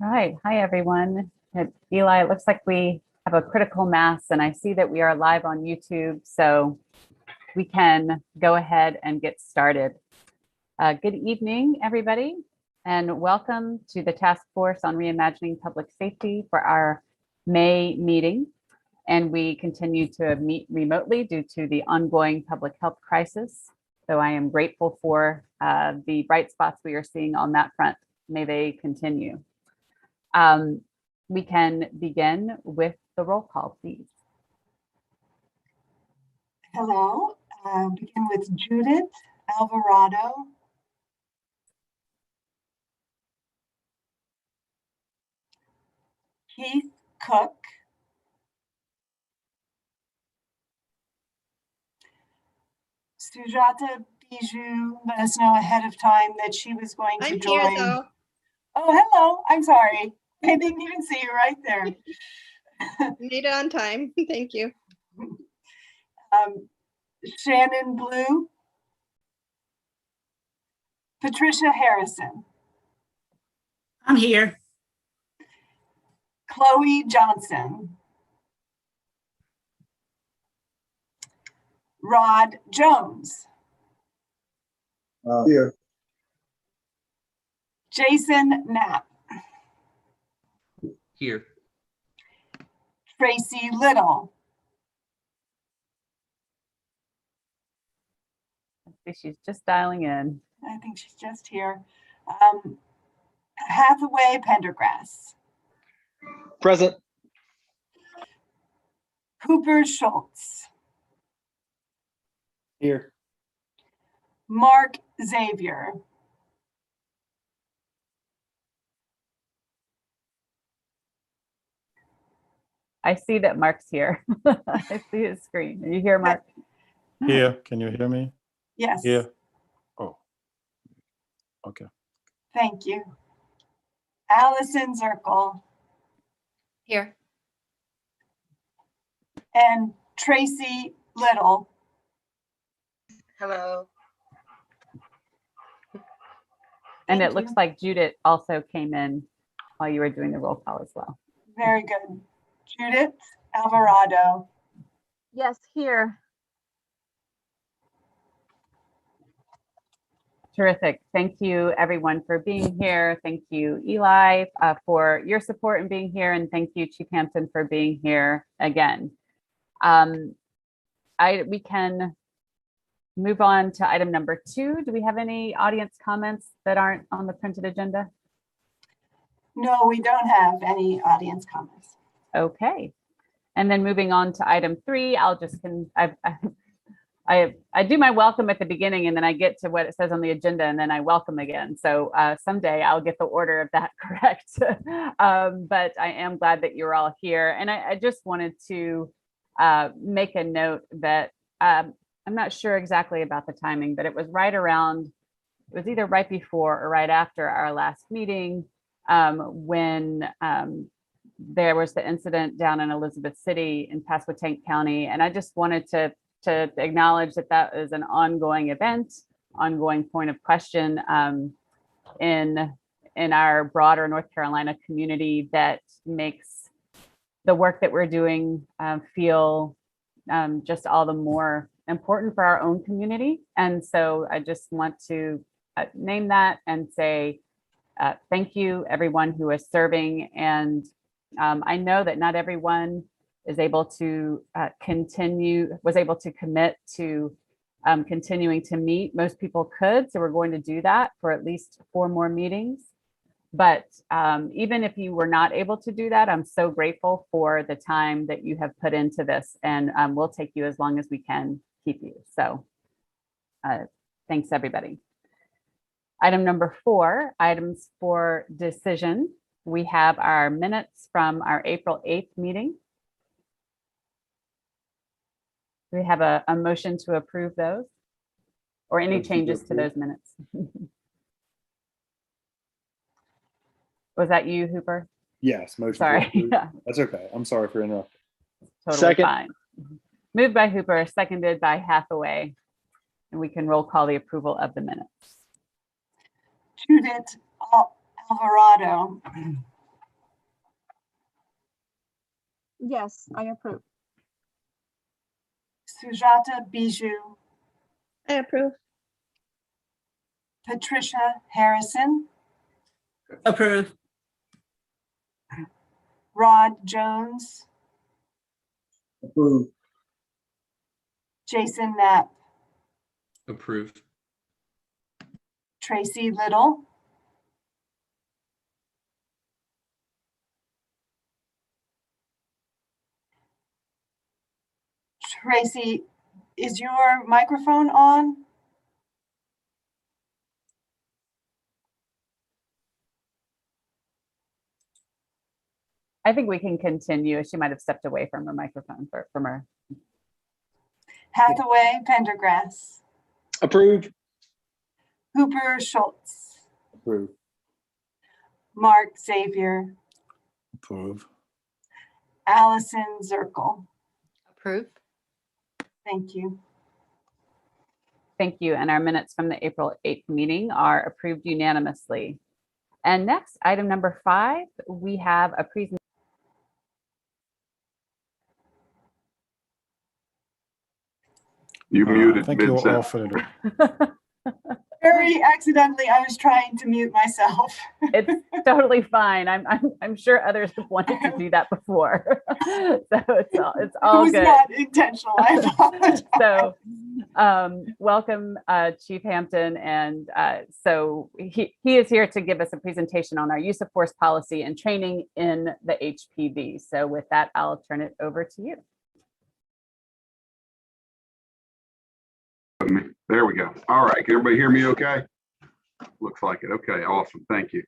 Right. Hi, everyone. Eli, it looks like we have a critical mass, and I see that we are live on YouTube, so we can go ahead and get started. Good evening, everybody, and welcome to the Task Force on Reimagining Public Safety for our May meeting. And we continue to meet remotely due to the ongoing public health crisis. So I am grateful for the bright spots we are seeing on that front. May they continue. We can begin with the roll call, please. Hello, begin with Judith Alvarado. Keith Cook. Sujata Bijou let us know ahead of time that she was going to join. I'm here though. Oh, hello, I'm sorry. I didn't even see you right there. Made it on time. Thank you. Shannon Blue. Patricia Harrison. I'm here. Chloe Johnson. Rod Jones. Here. Jason Knapp. Here. Tracy Little. I think she's just dialing in. I think she's just here. Hathaway Pendergrass. Present. Cooper Schultz. Here. Mark Xavier. I see that Mark's here. I see his screen. Are you here, Mark? Here, can you hear me? Yes. Here. Oh, okay. Thank you. Allison Zirkle. Here. And Tracy Little. Hello. And Thank it looks you. like Judith also came in while you were doing the roll call as well. Very good. Judith Alvarado. Yes, here. Terrific. Thank you, everyone, for being here. Thank you, Eli, for your support and being here. And thank you, Chief Hampton, for being here again. We can move on to item number 2. Do we have any audience comments that aren't on the printed agenda? No, we don't have any audience comments. Okay. And then moving on to item 3, I'll just, I do my welcome at the beginning, and then I get to what it says on the agenda, and then I welcome again. So someday I'll get the order of that correct. But I am glad that you're all here. And I just wanted to make a note that I'm not sure exactly about the timing, but it was right around, it was either right before or right after our last meeting when there was the incident down in Elizabeth City in Pasquotank County. And I just wanted to acknowledge that that is an ongoing event, ongoing point of question in our broader North Carolina community that makes the work that we're doing feel just all the more important for our own community. And so I just want to name that and say thank you, everyone who is serving. And I know that not everyone is able to was able to commit to continuing to meet. Most people could, so we're going to do that for at least 4 more meetings. But even if you were not able to do that, I'm so grateful for the time that you have put into this, and we'll take you as long as we can keep you. So thanks, everybody. Item number 4, items for decision. We have our minutes from our April 8th meeting. Do we have a motion to approve those or any changes to those minutes? Was that you, Hooper? Yes, motion. Sorry. That's okay. I'm sorry for interrupting. Totally Second. fine. Moved by Hooper, seconded by Hathaway. And we can roll call the approval of the minutes. Judith Alvarado. Yes, I approve. Sujata Bijou, I approve. Patricia Harrison, Approve. Rod Jones, Approve. Jason Knapp, Approve. Tracy Little, Tracy, is your microphone on? I think we can continue. She might have stepped away from her microphone from her. Hathaway Pendergrass, Approve. Hooper Schultz, Approve. Mark Xavier, Approve. Allison Zirkle. Approve. Thank you. Thank you. And our minutes from the April 8th meeting are approved unanimously. And next, item number 5, we have a presentation. You muted Thank you all mid-sentence. for the Very accidentally, I was trying to mute myself. It's totally fine. I'm sure others have wanted to do that before. So it's all It was good. not intentional. I apologize. So welcome, Chief Hampton. And so he is here to give us a presentation on our use of force policy and training in the HPV. So with that, I'll turn it over to you. There we go. All right. Can everybody hear me okay? Looks like it. Okay, awesome. Thank you.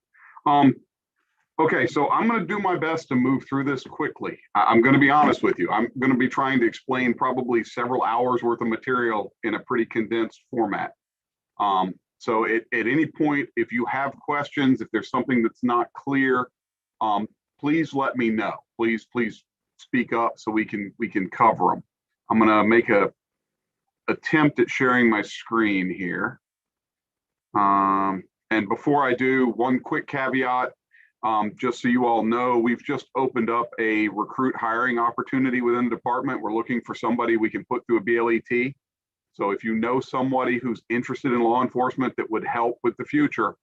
Okay, so I'm going to do my best to move through this quickly. I'm going to be honest with you. I'm going to be trying to explain probably several hours worth of material in a pretty condensed format. So at any point, if you have questions, if there's something that's not clear, please let me know. Please speak up so we can cover them. I'm going to make a attempt at sharing my screen here. And before I do, one quick caveat, just so you all know, we've just opened up a recruit hiring opportunity within the department. We're looking for somebody we can put through a BLET. So if you know somebody who's interested in law enforcement that would help with the future,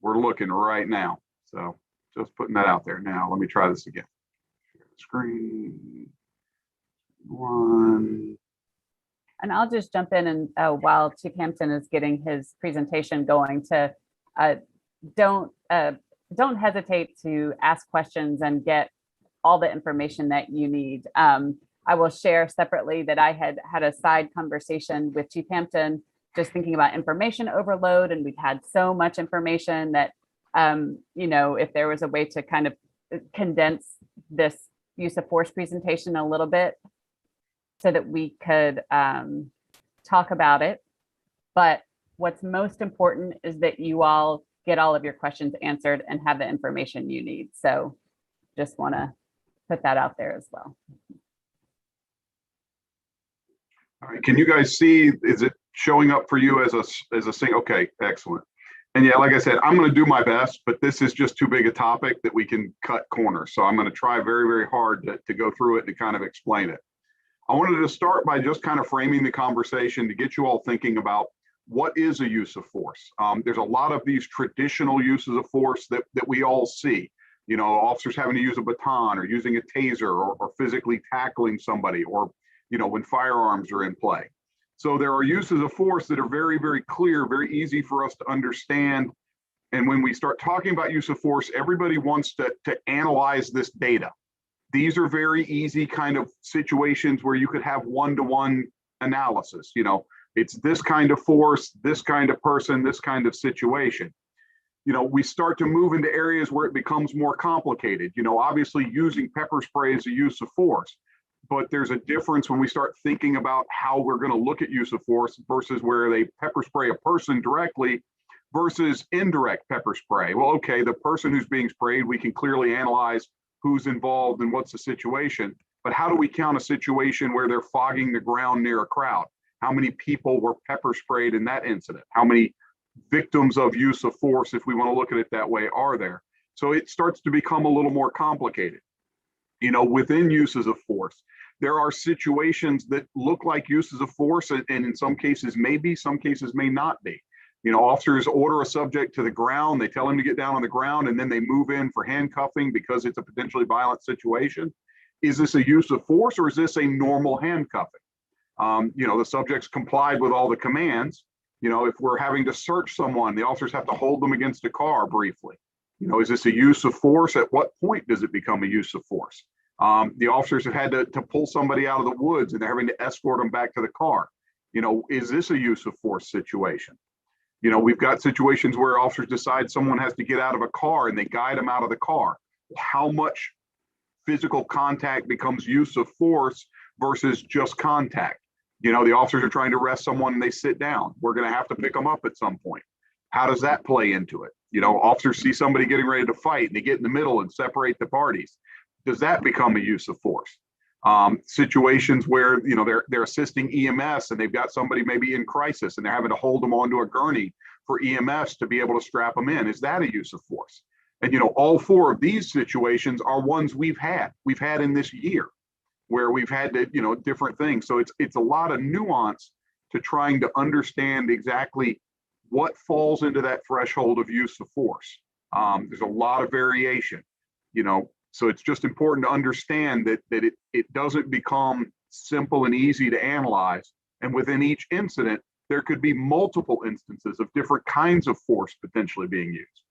we're looking right now. So just putting that out there. Now, let me try this again. Share the screen. One. And I'll just jump in and while Chief Hampton is getting his presentation going, to don't hesitate to ask questions and get all the information that you need. I will share separately that I had a side conversation with Chief Hampton, just thinking about information overload, and we've had so much information that if there was a way to kind of condense this use of force presentation a little bit, so that we could talk about it. But what's most important is that you all get all of your questions answered and have the information you need. So just want to put that out there as well. All right, can you guys see, is it showing up for you as a single? Okay, excellent. And yeah, like I said, I'm going to do my best, but this is just too big a topic that we can cut corners. So I'm going to try very, very hard to go through it and kind of explain it. I wanted to start by just kind of framing the conversation to get you all thinking about what is a use of force. There's a lot of these traditional uses of force that we all see. Officers having to use a baton or using a taser or physically tackling somebody, or when firearms are in play. So there are uses of force that are very, very clear, very easy for us to understand. And when we start talking about use of force, everybody wants to analyze this data. These are very easy kind of situations where you could have one-to-one analysis. It's this kind of force, this kind of person, this kind of situation. We start to move into areas where it becomes more complicated. Obviously using pepper spray is a use of force, but there's a difference when we start thinking about how we're going to look at use of force versus where they pepper spray a person directly versus indirect pepper spray. Well, okay, the person who's being sprayed, we can clearly analyze who's involved and what's the situation, but how do we count a situation where they're fogging the ground near a crowd? How many people were pepper sprayed in that incident? How many victims of use of force, if we want to look at it that way, are there? So it starts to become a little more complicated. within uses of force. There are situations that look like uses of force, and in some cases may be, some cases may not be. Officers order a subject to the ground, they tell him to get down on the ground, and then they move in for handcuffing because it's a potentially violent situation. Is this a use of force, or is this a normal handcuffing? The subject's complied with all the commands. If we're having to search someone, the officers have to hold them against a car briefly. Is this a use of force? At what point does it become a use of force? The officers have had to pull somebody out of the woods and they're having to escort them back to the car. Is this a use of force situation? We've got situations where officers decide someone has to get out of a car and they guide them out of the car. How much physical contact becomes use of force versus just contact? The officers are trying to arrest someone and they sit down. We're going to have to pick them up at some point. How does that play into it? Officers see somebody getting ready to fight and they get in the middle and separate the parties. Does that become a use of force? Situations where they're assisting EMS and they've got somebody maybe in crisis and they're having to hold them onto a gurney for EMS to be able to strap them in. Is that a use of force? And all four of these situations are ones we've had in this year where we've had to, different things. So it's a lot of nuance to trying to understand exactly what falls into that threshold of use of force. There's a lot of variation, so it's just important to understand that it doesn't become simple and easy to analyze. And within each incident, there could be multiple instances of different kinds of force potentially being used.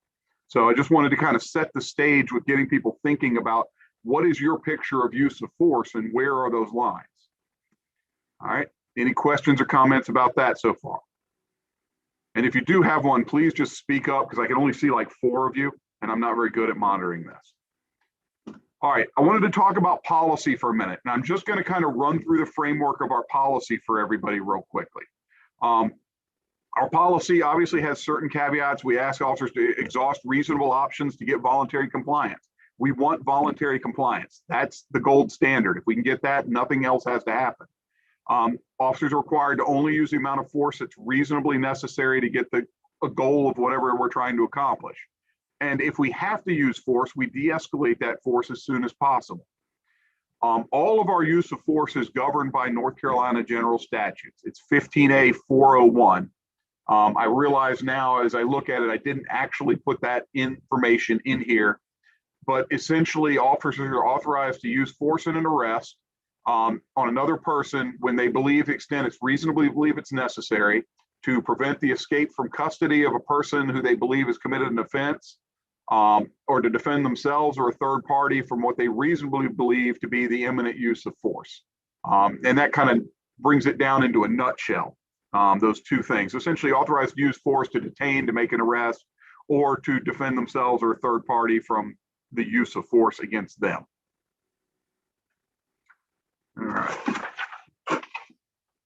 So I just wanted to kind of set the stage with getting people thinking about what is your picture of use of force and where are those lines? All right, any questions or comments about that so far? And if you do have one, please just speak up because I can only see like 4 of you and I'm not very good at monitoring this. All right, I wanted to talk about policy for a minute, and I'm just going to kind of run through the framework of our policy for everybody real quickly. Our policy obviously has certain caveats. We ask officers to exhaust reasonable options to get voluntary compliance. We want voluntary compliance. That's the gold standard. If we can get that, nothing else has to happen. Officers are required to only use the amount of force that's reasonably necessary to get a goal of whatever we're trying to accomplish. And if we have to use force, we de-escalate that force as soon as possible. All of our use of force is governed by North Carolina general statutes. It's 15A 401. I realize now as I look at it, I didn't actually put that information in here, but essentially officers are authorized to use force in an arrest on another person when they believe, the extent it's reasonably believe it's necessary to prevent the escape from custody of a person who they believe has committed an offense, or to defend themselves or a third party from what they reasonably believe to be the imminent use of force. And that kind of brings it down into a nutshell, those two things. Essentially authorized to use force to detain, to make an arrest, or to defend themselves or a third party from the use of force against them. All right.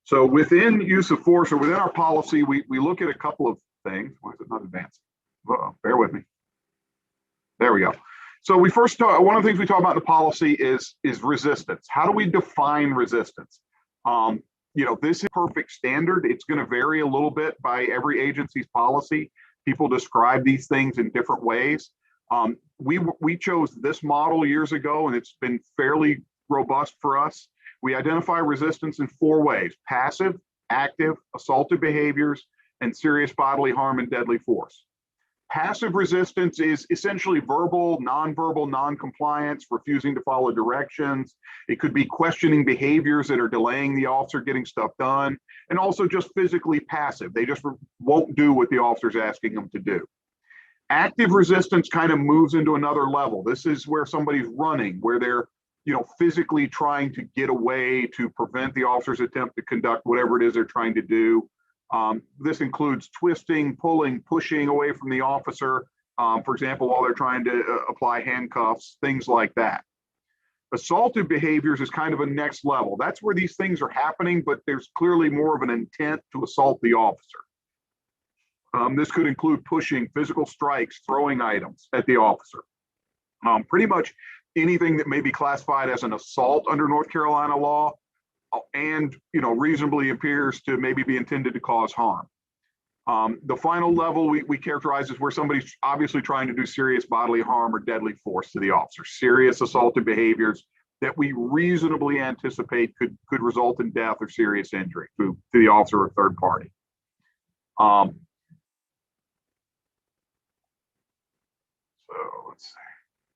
So within use of force, or within our policy, we look at a couple of things. Why is it not advancing? Bear with me. There we go. So we first talk, one of the things we talk about in the policy is resistance. How do we define resistance? This is perfect standard. It's going to vary a little bit by every agency's policy. People describe these things in different ways. We chose this model years ago, and it's been fairly robust for us. We identify resistance in 4 ways: passive, active, assaultive behaviors, and serious bodily harm and deadly force. Passive resistance is essentially verbal, nonverbal non-compliance, refusing to follow directions. It could be questioning behaviors that are delaying the officer getting stuff done, and also just physically passive. They just won't do what the officer's asking them to do. Active resistance kind of moves into another level. This is where somebody's running, where they're physically trying to get away to prevent the officer's attempt to conduct whatever it is they're trying to do. This includes twisting, pulling, pushing away from the officer, for example, while they're trying to apply handcuffs, things like that. Assaultive behaviors is kind of a next level. That's where these things are happening, but there's clearly more of an intent to assault the officer. This could include pushing, physical strikes, throwing items at the officer. Pretty much anything that may be classified as an assault under North Carolina law and reasonably appears to maybe be intended to cause harm. The final level we characterize as where somebody's obviously trying to do serious bodily harm or deadly force to the officer, serious assaultive behaviors that we reasonably anticipate could result in death or serious injury to the officer or third party. So let's see.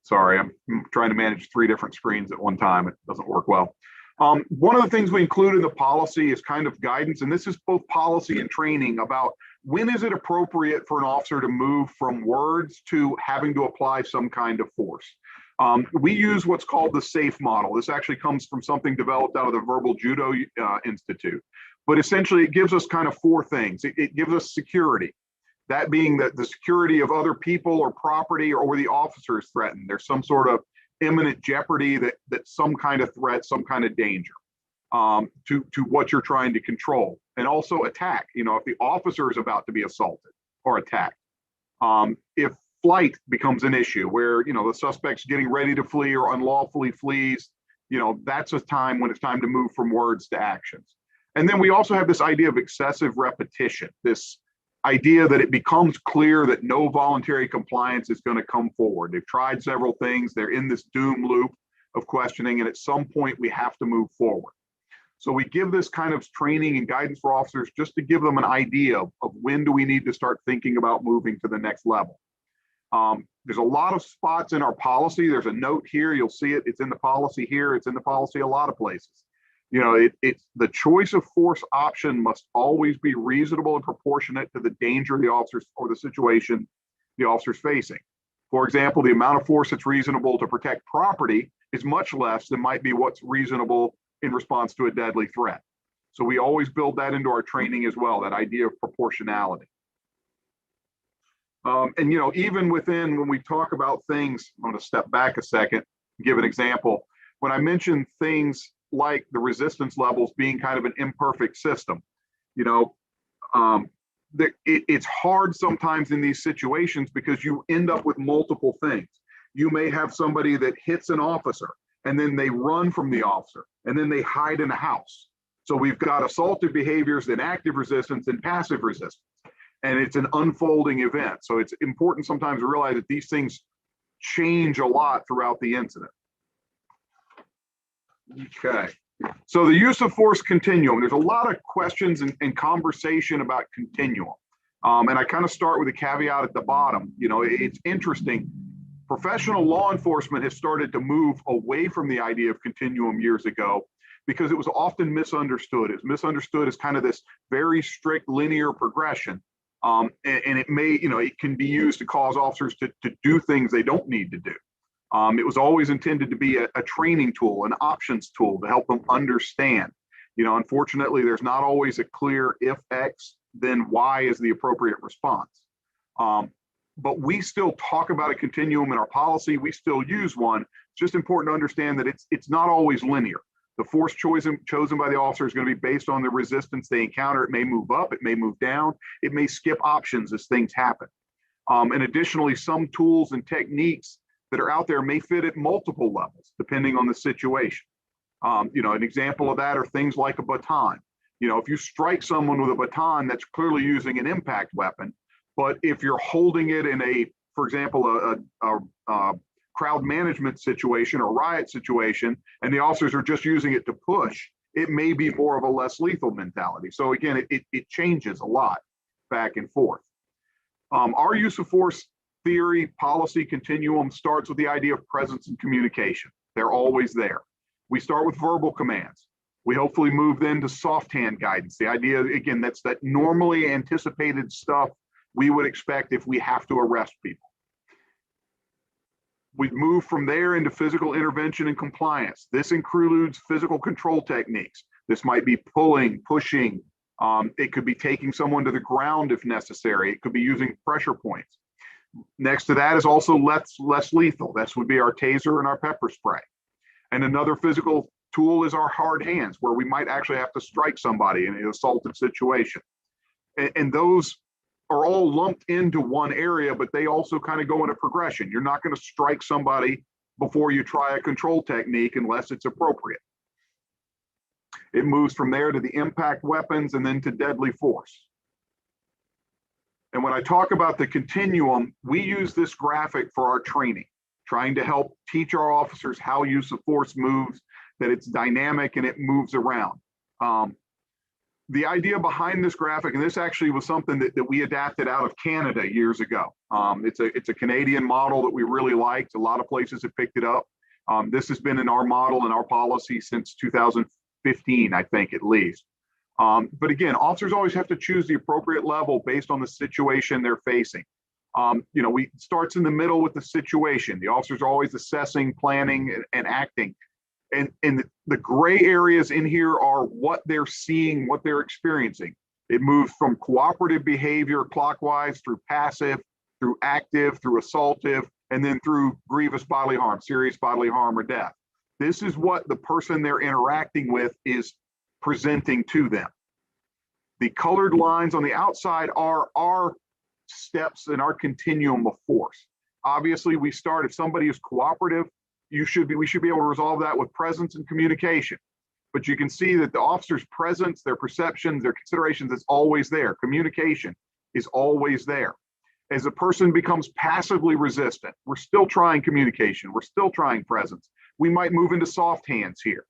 Sorry, I'm trying to manage 3 different screens at one time. It doesn't work well. One of the things we include in the policy is kind of guidance, and this is both policy and training about when is it appropriate for an officer to move from words to having to apply some kind of force. We use what's called the SAFE model. This actually comes from something developed out of the Verbal Judo Institute. But essentially, it gives us kind of 4 things. It gives us security, that being the security of other people or property or where the officer is threatened. There's some sort of imminent jeopardy that some kind of threat, some kind of danger to what you're trying to control. And also attack, if the officer is about to be assaulted or attacked. If flight becomes an issue where, the suspect's getting ready to flee or unlawfully flees, that's a time when it's time to move from words to actions. And then we also have this idea of excessive repetition, this idea that it becomes clear that no voluntary compliance is going to come forward. They've tried several things. They're in this doom loop of questioning, and at some point we have to move forward. So we give this kind of training and guidance for officers just to give them an idea of when do we need to start thinking about moving to the next level. There's a lot of spots in our policy. There's a note here. You'll see it. It's in the policy here. It's in the policy a lot of places. It's the choice of force option must always be reasonable and proportionate to the danger the officers or the situation the officer's facing. For example, the amount of force that's reasonable to protect property is much less than might be what's reasonable in response to a deadly threat. So we always build that into our training as well, that idea of proportionality. And even within, when we talk about things, I'm going to step back a second, give an example. When I mention things like the resistance levels being kind of an imperfect system, it's hard sometimes in these situations because you end up with multiple things. You may have somebody that hits an officer and then they run from the officer and then they hide in a house. So we've got assaultive behaviors, then active resistance and passive resistance. And it's an unfolding event. So it's important sometimes to realize that these things change a lot throughout the incident. Okay, so the use of force continuum. There's a lot of questions and conversation about continuum. And I kind of start with a caveat at the bottom. It's interesting. Professional law enforcement has started to move away from the idea of continuum years ago because it was often misunderstood. It's misunderstood as kind of this very strict linear progression. And it may, it can be used to cause officers to do things they don't need to do. It was always intended to be a training tool, an options tool to help them understand. Unfortunately, there's not always a clear if X, then Y is the appropriate response. But we still talk about a continuum in our policy. We still use one. It's just important to understand that it's not always linear. The force chosen by the officer is going to be based on the resistance they encounter. It may move up, it may move down, it may skip options as things happen. And additionally, some tools and techniques that are out there may fit at multiple levels, depending on the situation. An example of that are things like a baton. If you strike someone with a baton, that's clearly using an impact weapon. But if you're holding it in for example, a crowd management situation or riot situation, and the officers are just using it to push, it may be more of a less lethal mentality. So again, it changes a lot back and forth. Our use of force theory, policy continuum starts with the idea of presence and communication. They're always there. We start with verbal commands. We hopefully move then to soft hand guidance. The idea, again, that's that normally anticipated stuff we would expect if we have to arrest people. We move from there into physical intervention and compliance. This includes physical control techniques. This might be pulling, pushing. It could be taking someone to the ground if necessary. It could be using pressure points. Next to that is also less lethal. This would be our taser and our pepper spray. And another physical tool is our hard hands, where we might actually have to strike somebody in an assaultive situation. And those are all lumped into one area, but they also kind of go in a progression. You're not going to strike somebody before you try a control technique unless it's appropriate. It moves from there to the impact weapons and then to deadly force. when I talk about the continuum, we use this graphic for our training, trying to help teach our officers how use of force moves, that it's dynamic and it moves around. The idea behind this graphic, and this actually was something that we adapted out of Canada years ago. It's a Canadian model that we really liked. A lot of places have picked it up. This has been in our model and our policy since 2015, I think, at least. But again, officers always have to choose the appropriate level based on the situation they're facing. We starts in the middle with the situation. The officers are always assessing, planning, and acting. And the gray areas in here are what they're seeing, what they're experiencing. It moves from cooperative behavior clockwise through passive, through active, through assaultive, and then through grievous bodily harm, serious bodily harm, or death. This is what the person they're interacting with is presenting to them. The colored lines on the outside are our steps in our continuum of force. Obviously, we start, if somebody is cooperative, we should be able to resolve that with presence and communication. But you can see that the officer's presence, their perceptions, their considerations is always there. Communication is always there. As a person becomes passively resistant, we're still trying communication, we're still trying presence. We might move into soft hands here,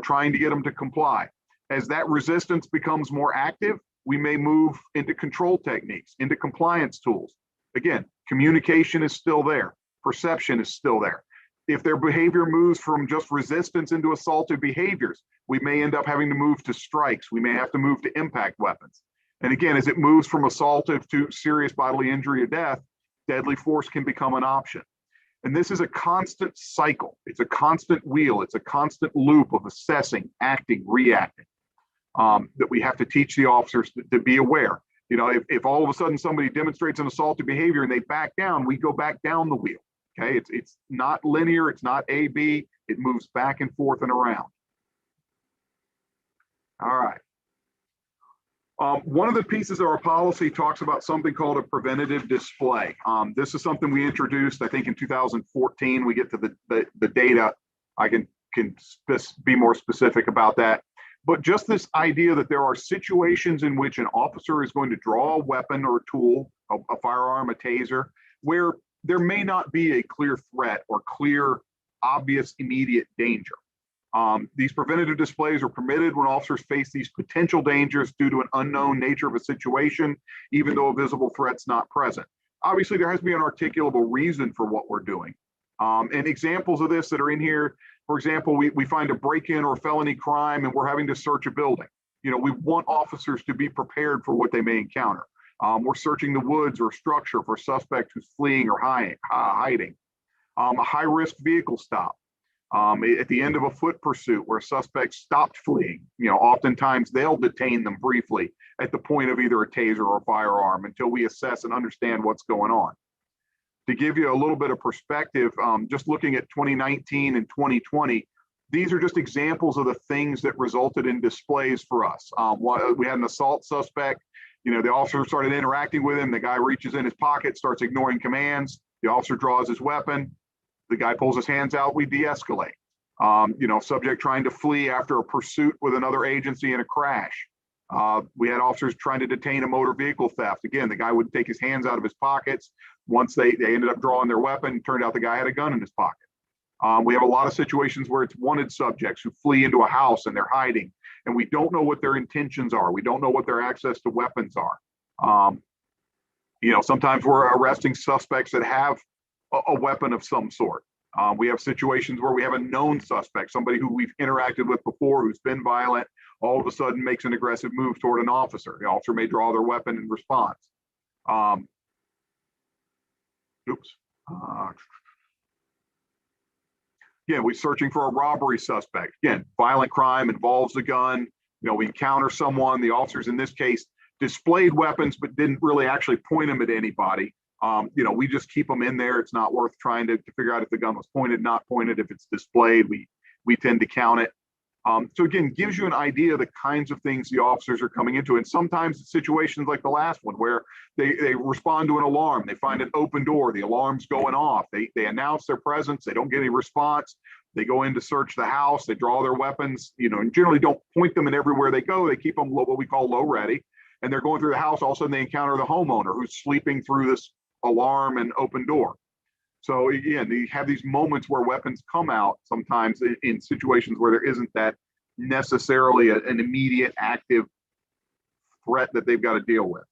trying to get them to comply. As that resistance becomes more active, we may move into control techniques, into compliance tools. Again, communication is still there. Perception is still there. If their behavior moves from just resistance into assaultive behaviors, we may end up having to move to strikes. We may have to move to impact weapons. And again, as it moves from assaultive to serious bodily injury or death, deadly force can become an option. And this is a constant cycle. It's a constant wheel. It's a constant loop of assessing, acting, reacting, that we have to teach the officers to be aware. If all of a sudden somebody demonstrates an assaultive behavior and they back down, we go back down the wheel. Okay, it's not linear, it's not A, B, it moves back and forth and around. All right. One of the pieces of our policy talks about something called a preventative display. This is something we introduced, I think, in 2014. We get to the data. I can be more specific about that. But just this idea that there are situations in which an officer is going to draw a weapon or a tool, a firearm, a taser, where there may not be a clear threat or clear, obvious, immediate danger. These preventative displays are permitted when officers face these potential dangers due to an unknown nature of a situation, even though a visible threat's not present. Obviously, there has to be an articulable reason for what we're doing. And examples of this that are in here, for example, we find a break-in or felony crime and we're having to search a building. We want officers to be prepared for what they may encounter. We're searching the woods or structure for a suspect who's fleeing or hiding. A high-risk vehicle stop. At the end of a foot pursuit where a suspect stopped fleeing, oftentimes they'll detain them briefly at the point of either a taser or a firearm until we assess and understand what's going on. To give you a little bit of perspective, just looking at 2019 and 2020, these are just examples of the things that resulted in displays for us. We had an assault suspect. The officer started interacting with him. The guy reaches in his pocket, starts ignoring commands. The officer draws his weapon. The guy pulls his hands out. We de-escalate. Subject trying to flee after a pursuit with another agency in a crash. We had officers trying to detain a motor vehicle theft. Again, the guy would take his hands out of his pockets. Once they ended up drawing their weapon, it turned out the guy had a gun in his pocket. We have a lot of situations where it's wanted subjects who flee into a house and they're hiding. And we don't know what their intentions are. We don't know what their access to weapons are. Sometimes we're arresting suspects that have a weapon of some sort. We have situations where we have a known suspect, somebody who we've interacted with before, who's been violent, all of a sudden makes an aggressive move toward an officer. The officer may draw their weapon in response. Again, we're searching for a robbery suspect. Again, violent crime involves a gun. We encounter someone. The officers in this case displayed weapons, but didn't really actually point them at anybody. We just keep them in there. It's not worth trying to figure out if the gun was pointed, not pointed. If it's displayed, we tend to count it. So again, gives you an idea of the kinds of things the officers are coming into. And sometimes it's situations like the last one where they respond to an alarm. They find an open door. The alarm's going off. They announce their presence. They don't get any response. They go in to search the house. They draw their weapons, and generally don't point them in everywhere they go. They keep them what we call low ready. and they're going through the house. All of a sudden they encounter the homeowner who's sleeping through this alarm and open door. So again, you have these moments where weapons come out sometimes in situations where there isn't that necessarily an immediate active threat that they've got to deal with.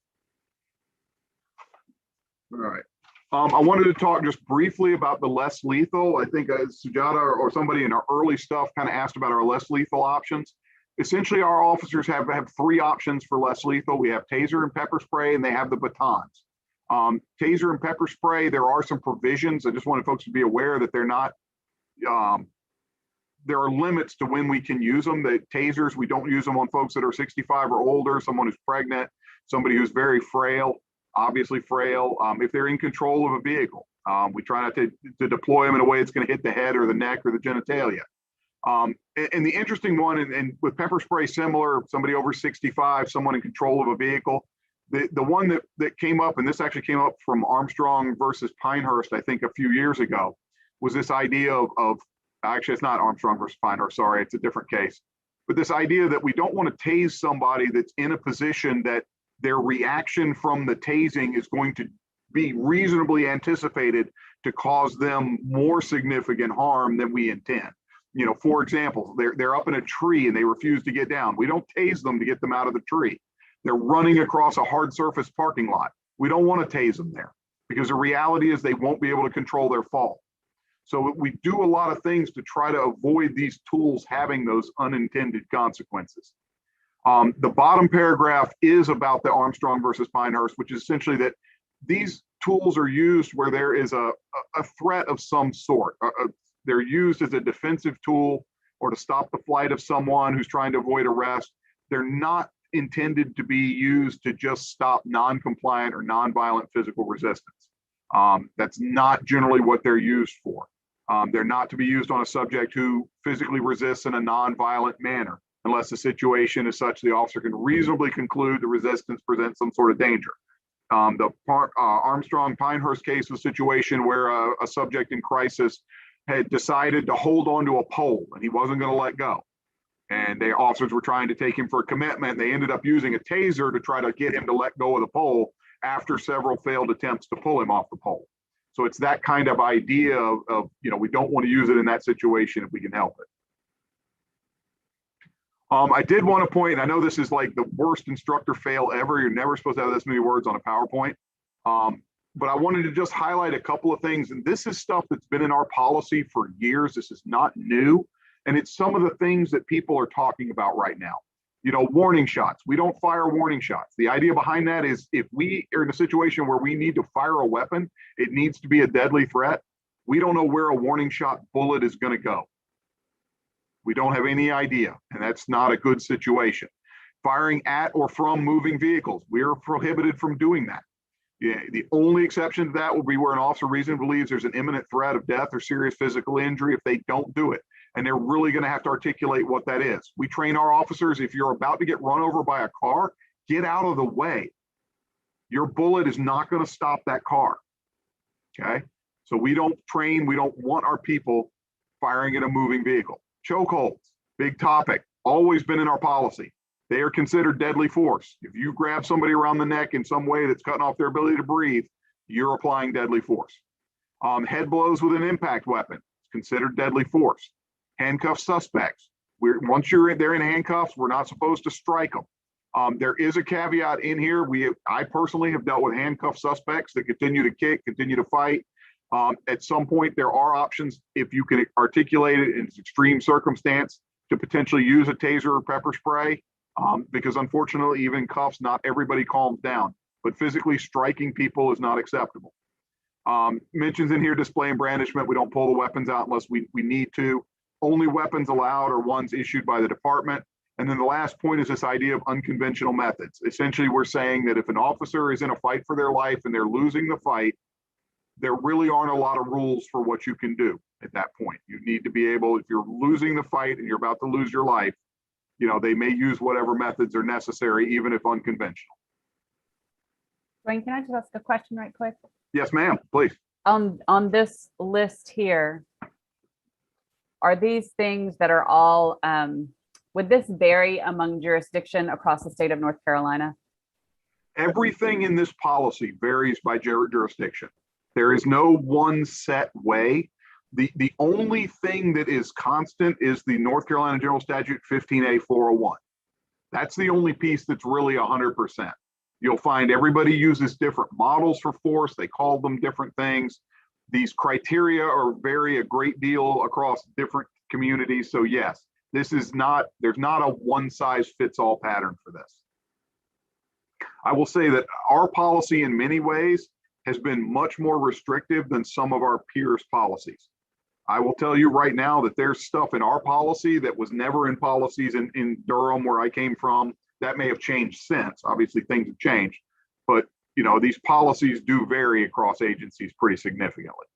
All right. I wanted to talk just briefly about the less lethal. I think Sujata or somebody in our early stuff kind of asked about our less lethal options. Essentially, our officers have 3 options for less lethal. We have taser and pepper spray, and they have the batons. Taser and pepper spray, there are some provisions. I just wanted folks to be aware that they're not, there are limits to when we can use them. The tasers, we don't use them on folks that are 65 or older, someone who's pregnant, somebody who's very frail, obviously frail. If they're in control of a vehicle, we try not to deploy them in a way that's going to hit the head or the neck or the genitalia. And the interesting one, and with pepper spray, similar, somebody over 65, someone in control of a vehicle. The one that came up, and this actually came up from Armstrong versus Pinehurst, I think a few years ago, was this idea of actually, it's not Armstrong versus Pinehurst, sorry, it's a different case. But this idea that we don't want to tase somebody that's in a position that their reaction from the tasing is going to be reasonably anticipated to cause them more significant harm than we intend. You know, for example, they're up in a tree and they refuse to get down. We don't tase them to get them out of the tree. They're running across a hard surface parking lot. We don't want to tase them there because the reality is they won't be able to control their fall. So we do a lot of things to try to avoid these tools having those unintended consequences. The bottom paragraph is about the Armstrong versus Pinehurst, which is essentially that these tools are used where there is a threat of some sort. They're used as a defensive tool or to stop the flight of someone who's trying to avoid arrest. They're not intended to be used to just stop non-compliant or non-violent physical resistance. That's not generally what they're used for. They're not to be used on a subject who physically resists in a non-violent manner, unless the situation is such the officer can reasonably conclude the resistance presents some sort of danger. The Armstrong-Pinehurst case was a situation where a subject in crisis had decided to hold onto a pole and he wasn't going to let go. And the officers were trying to take him for a commitment. They ended up using a taser to try to get him to let go of the pole after several failed attempts to pull him off the pole. So it's that kind of idea of you know, we don't want to use it in that situation if we can help it. I did want to point, I know this is like the worst instructor fail ever. You're never supposed to have this many words on a PowerPoint. But I wanted to just highlight a couple of things. And this is stuff that's been in our policy for years. This is not new. And it's some of the things that people are talking about right now. You know, warning shots. We don't fire warning shots. The idea behind that is if we are in a situation where we need to fire a weapon, it needs to be a deadly threat. We don't know where a warning shot bullet is going to go. We don't have any idea, and that's not a good situation. Firing at or from moving vehicles, we are prohibited from doing that. Yeah, the only exception to that will be where an officer reasonably believes there's an imminent threat of death or serious physical injury if they don't do it. And they're really going to have to articulate what that is. We train our officers, if you're about to get run over by a car, get out of the way. Your bullet is not going to stop that car. Okay? So we don't train, we don't want our people firing at a moving vehicle. Chokeholds, big topic, always been in our policy. They are considered deadly force. If you grab somebody around the neck in some way that's cutting off their ability to breathe, you're applying deadly force. Head blows with an impact weapon, it's considered deadly force. Handcuff suspects. Once they're in handcuffs, we're not supposed to strike them. There is a caveat in here. I personally have dealt with handcuff suspects that continue to kick, continue to fight. At some point, there are options if you can articulate it in extreme circumstance to potentially use a taser or pepper spray. Because unfortunately, even in cuffs, not everybody calms down. But physically striking people is not acceptable. Mentions in here display and brandishment. We don't pull the weapons out unless we need to. Only weapons allowed are ones issued by the department. And then the last point is this idea of unconventional methods. Essentially, we're saying that if an officer is in a fight for their life and they're losing the fight, there really aren't a lot of rules for what you can do at that point. You need to be able, if you're losing the fight and you're about to lose your life, you know, they may use whatever methods are necessary, even if unconventional. Dwayne, can I just ask a question right quick? Yes, ma'am, please. On this list here, are these things that are all, would this vary among jurisdiction across the state of North Carolina? Everything in this policy varies by jurisdiction. There is no one set way. The only thing that is constant is the North Carolina General Statute 15A 401. That's the only piece that's really 100%. You'll find everybody uses different models for force. They call them different things. These criteria vary a great deal across different communities. So yes, there's not a one size fits all pattern for this. I will say that our policy in many ways has been much more restrictive than some of our peers' policies. I will tell you right now that there's stuff in our policy that was never in policies in Durham, where I came from. That may have changed since. Obviously, things have changed, but you know, these policies do vary across agencies pretty significantly.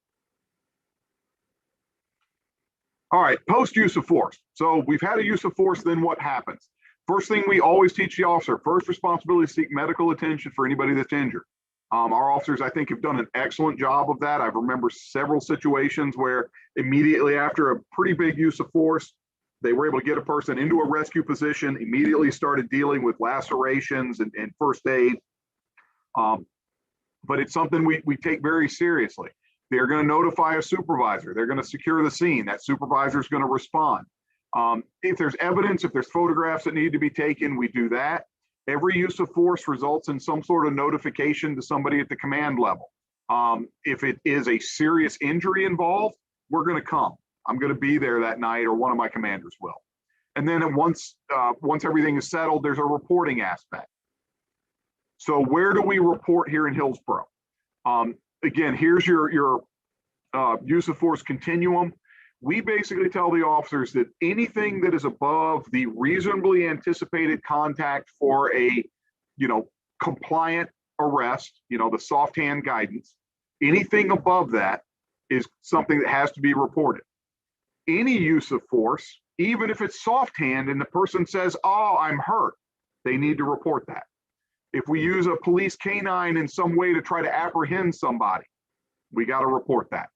All right, post use of force. So we've had a use of force, then what happens? First thing we always teach the officer, first responsibility is seek medical attention for anybody that's injured. Our officers, I think, have done an excellent job of that. I remember several situations where immediately after a pretty big use of force, they were able to get a person into a rescue position, immediately started dealing with lacerations and first aid. But it's something we take very seriously. They're going to notify a supervisor. They're going to secure the scene. That supervisor is going to respond. If there's evidence, if there's photographs that need to be taken, we do that. Every use of force results in some sort of notification to somebody at the command level. If it is a serious injury involved, we're going to come. I'm going to be there that night, or one of my commanders will. And then once everything is settled, there's a reporting aspect. So where do we report here in Hillsborough? Again, here's your use of force continuum. We basically tell the officers that anything that is above the reasonably anticipated contact for a, compliant arrest, the soft hand guidance, anything above that is something that has to be reported. Any use of force, even if it's soft hand and the person says, "Oh, I'm hurt," they need to report that. If we use a police canine in some way to try to apprehend somebody, we got to report that.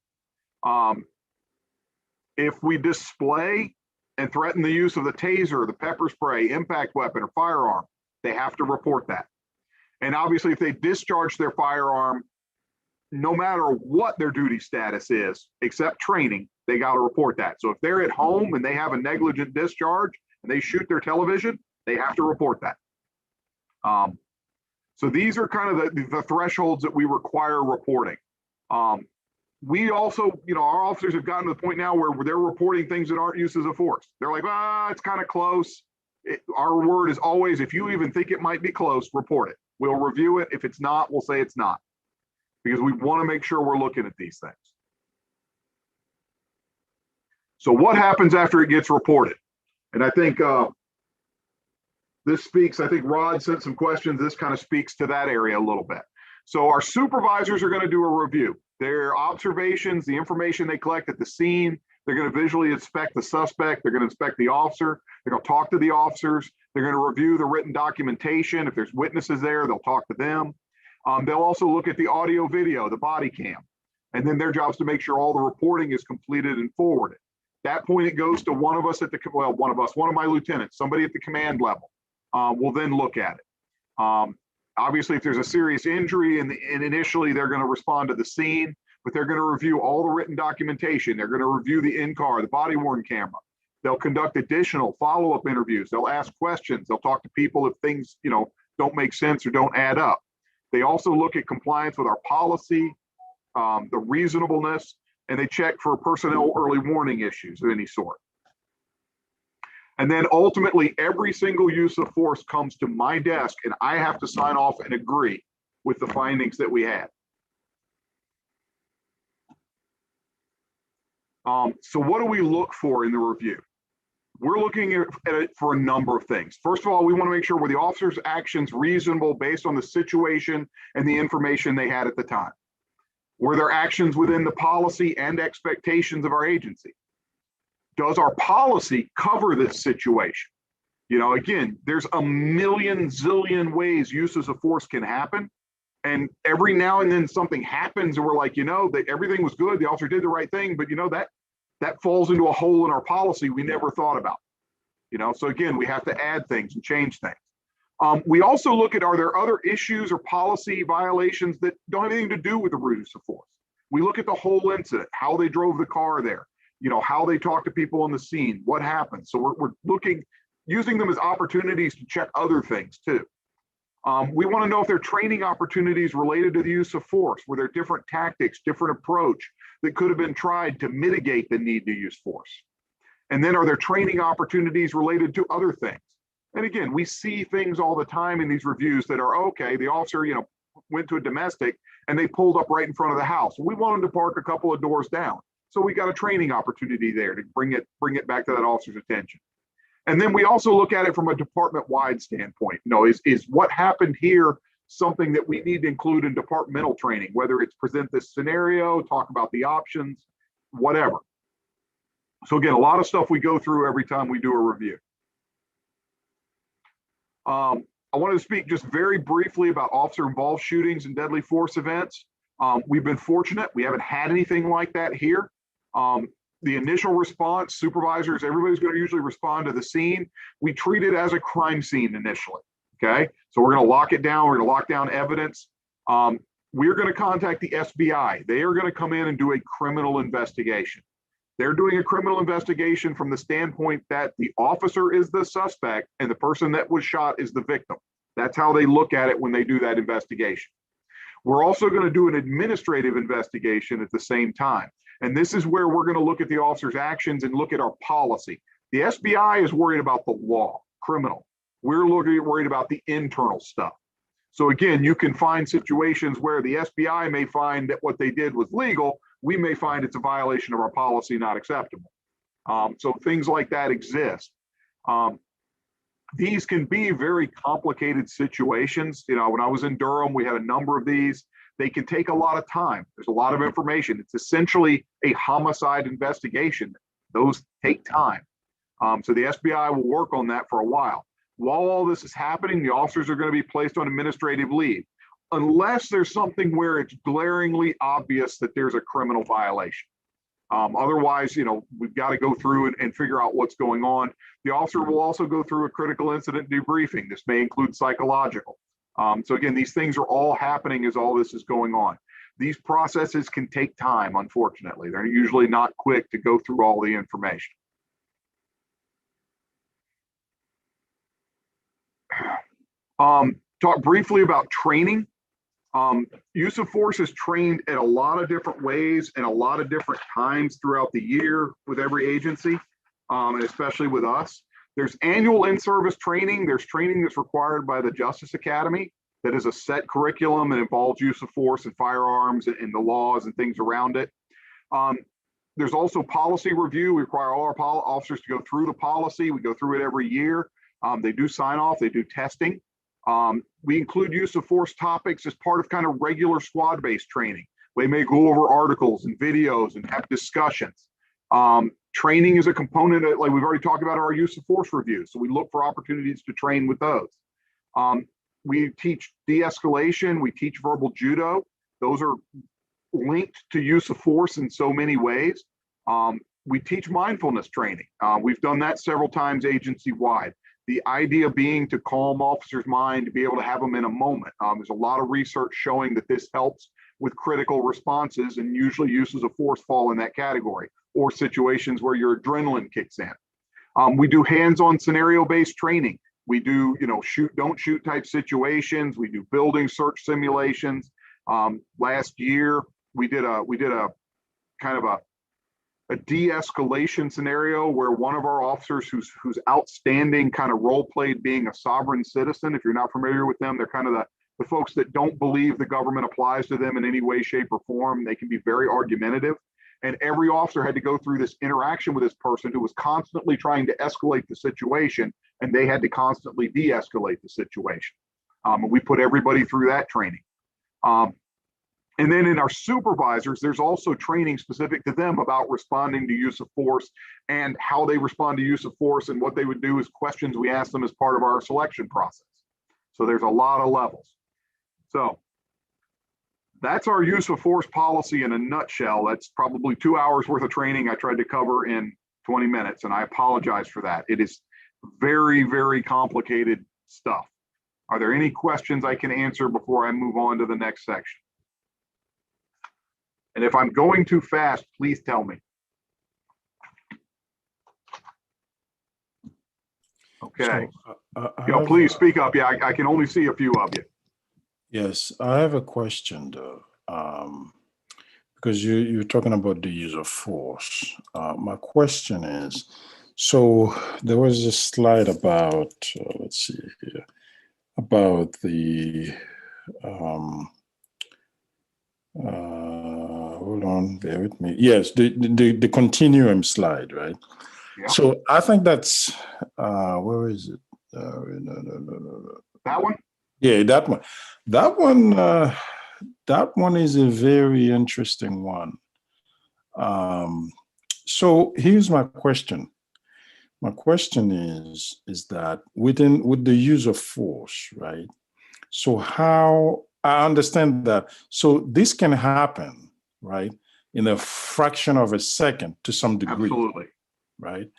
If we display and threaten the use of the taser, the pepper spray, impact weapon, or firearm, they have to report that. And obviously, if they discharge their firearm, no matter what their duty status is, except training, they got to report that. So if they're at home and they have a negligent discharge and they shoot their television, they have to report that. So these are kind of the thresholds that we require reporting. We also, our officers have gotten to the point now where they're reporting things that aren't uses of force. They're like, it's kind of close. Our word is always, if you even think it might be close, report it. We'll review it. If it's not, we'll say it's not, because we want to make sure we're looking at these things. So what happens after it gets reported? And I think this speaks, I think Rod sent some questions. This kind of speaks to that area a little bit. So our supervisors are going to do a review. Their observations, the information they collect at the scene, they're going to visually inspect the suspect. They're going to inspect the officer. They're going to talk to the officers. They're going to review the written documentation. If there's witnesses there, they'll talk to them. They'll also look at the audio video, the body cam. And then their job is to make sure all the reporting is completed and forwarded. At that point, it goes to one of my lieutenants, somebody at the command level. Will then look at it. Obviously, if there's a serious injury and initially they're going to respond to the scene, but they're going to review all the written documentation. They're going to review the in-car, the body-worn camera. They'll conduct additional follow-up interviews. They'll ask questions. They'll talk to people if things, don't make sense or don't add up. They also look at compliance with our policy, the reasonableness, and they check for personnel early warning issues of any sort. And then ultimately, every single use of force comes to my desk, and I have to sign off and agree with the findings that we had. So what do we look for in the review? We're looking at it for a number of things. First of all, we want to make sure were the officer's actions reasonable based on the situation and the information they had at the time. Were their actions within the policy and expectations of our agency? Does our policy cover this situation? Again, there's a million zillion ways uses of force can happen. And every now and then something happens and we're like, that everything was good. The officer did the right thing, but that falls into a hole in our policy we never thought about. So again, we have to add things and change things. We also look at, are there other issues or policy violations that don't have anything to do with the use of force? We look at the whole incident, how they drove the car there, how they talk to people on the scene, what happened. So we're looking, using them as opportunities to check other things too. We want to know if there are training opportunities related to the use of force. Were there different tactics, different approach that could have been tried to mitigate the need to use force? And then are there training opportunities related to other things? And again, we see things all the time in these reviews that are, okay, the officer, went to a domestic and they pulled up right in front of the house. We want them to park a couple of doors down. So we got a training opportunity there to bring it back to that officer's attention. And then we also look at it from a department-wide standpoint. Is what happened here something that we need to include in departmental training, whether it's present this scenario, talk about the options, whatever. So again, a lot of stuff we go through every time we do a review. I wanted to speak just very briefly about officer-involved shootings and deadly force events. We've been fortunate. We haven't had anything like that here. The initial response, supervisors, everybody's going to usually respond to the scene. We treat it as a crime scene initially, okay? So we're going to lock it down. We're going to lock down evidence. We're going to contact the SBI. They are going to come in and do a criminal investigation. They're doing a criminal investigation from the standpoint that the officer is the suspect and the person that was shot is the victim. That's how they look at it when they do that investigation. We're also going to do an administrative investigation at the same time. And this is where we're going to look at the officer's actions and look at our policy. The SBI is worried about the law, criminal. We're worried about the internal stuff. So again, you can find situations where the SBI may find that what they did was legal. We may find it's a violation of our policy, not acceptable. So things like that exist. These can be very complicated situations. When I was in Durham, we had a number of these. They can take a lot of time. There's a lot of information. It's essentially a homicide investigation. Those take time. So the SBI will work on that for a while. While all this is happening, the officers are going to be placed on administrative leave, unless there's something where it's glaringly obvious that there's a criminal violation. Otherwise, we've got to go through and figure out what's going on. The officer will also go through a critical incident debriefing. This may include psychological. So again, these things are all happening as all this is going on. These processes can take time, unfortunately. They're usually not quick to go through all the information. Talk briefly about training. Use of force is trained in a lot of different ways and a lot of different times throughout the year with every agency, and especially with us. There's annual in-service training. There's training that's required by the Justice Academy that is a set curriculum and involves use of force and firearms and the laws and things around it. There's also policy review. We require all our officers to go through the policy. We go through it every year. They do sign off. They do testing. We include use of force topics as part of kind of regular squad-based training. We may go over articles and videos and have discussions. Training is a component of, like we've already talked about, our use of force reviews. So we look for opportunities to train with those. We teach de-escalation. We teach verbal judo. Those are linked to use of force in so many ways. We teach mindfulness training. We've done that several times agency-wide. The idea being to calm officers' mind, to be able to have them in a moment. There's a lot of research showing that this helps with critical responses, and usually uses of force fall in that category, or situations where your adrenaline kicks in. We do hands-on scenario-based training. We do, shoot, don't shoot type situations. We do building search simulations. Last year, we did a kind of a de-escalation scenario where one of our officers who's outstanding kind of role played being a sovereign citizen. If you're not familiar with them, they're kind of the folks that don't believe the government applies to them in any way, shape, or form. They can be very argumentative. And every officer had to go through this interaction with this person who was constantly trying to escalate the situation, and they had to constantly de-escalate the situation. And we put everybody through that training. And then in our supervisors, there's also training specific to them about responding to use of force and how they respond to use of force, and what they would do is questions we ask them as part of our selection process. So there's a lot of levels. So that's our use of force policy in a nutshell. That's probably 2 hours worth of training I tried to cover in 20 minutes, and I apologize for that. It is very, very complicated stuff. Are there any questions I can answer before I move on to the next section? And if I'm going too fast, please tell me. Okay. Please speak up. Yeah, I can only see a few of you. Yes, I have a question though, because you're talking about the use of force. My question is, so there was a slide about, let's see here, about the, hold on, bear with me. Yes, the continuum slide, right? Yeah. So I think that's, where is it? No. That one? Yeah, that one. That one is a very interesting one. So here's my question. My question is that with the use of force, right? So how I understand that. So this can happen, right, in a fraction of a second to some degree. Absolutely. Right.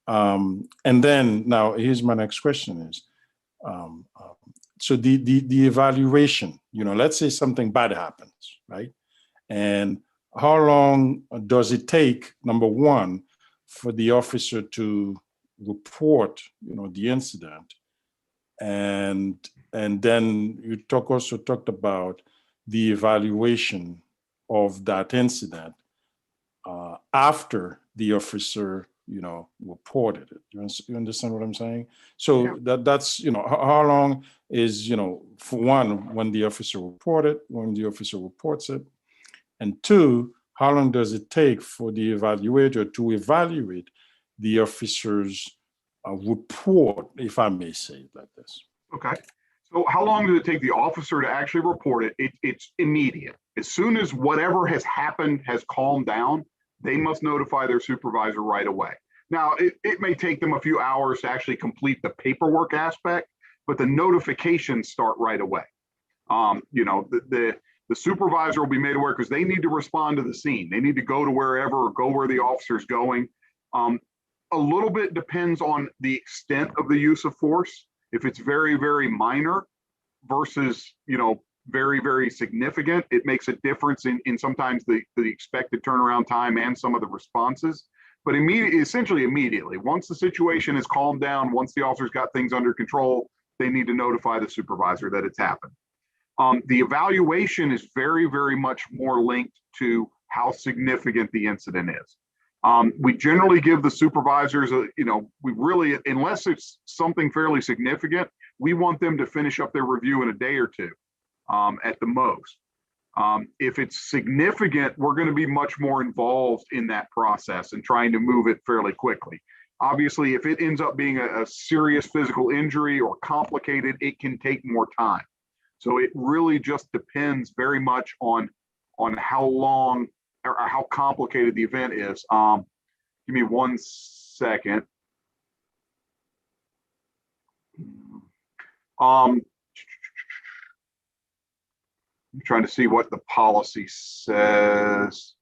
And then now here's my next question is, so the evaluation, let's say something bad happens, right? And how long does it take, number one, for the officer to report, the incident? And then you also talked about the evaluation of that incident after the officer, reported it. You understand what I'm saying? So Yeah. that's, how long is, for one, when the officer reports it, and two, how long does it take for the evaluator to evaluate the officer's report, if I may say it like this? Okay. So how long does it take the officer to actually report it? It's immediate. As soon as whatever has happened has calmed down, they must notify their supervisor right away. Now, it may take them a few hours to actually complete the paperwork aspect, but the notifications start right away. The supervisor will be made aware because they need to respond to the scene. They need to go to wherever or go where the officer's going. A little bit depends on the extent of the use of force. If it's very, very minor versus, very, very significant, it makes a difference in sometimes the expected turnaround time and some of the responses. But essentially immediately, once the situation is calmed down, once the officer's got things under control, they need to notify the supervisor that it's happened. The evaluation is very, very much more linked to how significant the incident is. We generally give the supervisors, we really, unless it's something fairly significant, we want them to finish up their review in a day or two at the most. If it's significant, we're going to be much more involved in that process and trying to move it fairly quickly. Obviously, if it ends up being a serious physical injury or complicated, it can take more time. So it really just depends very much on how long or how complicated the event is. Give me 1 second. I'm trying to see what the policy says.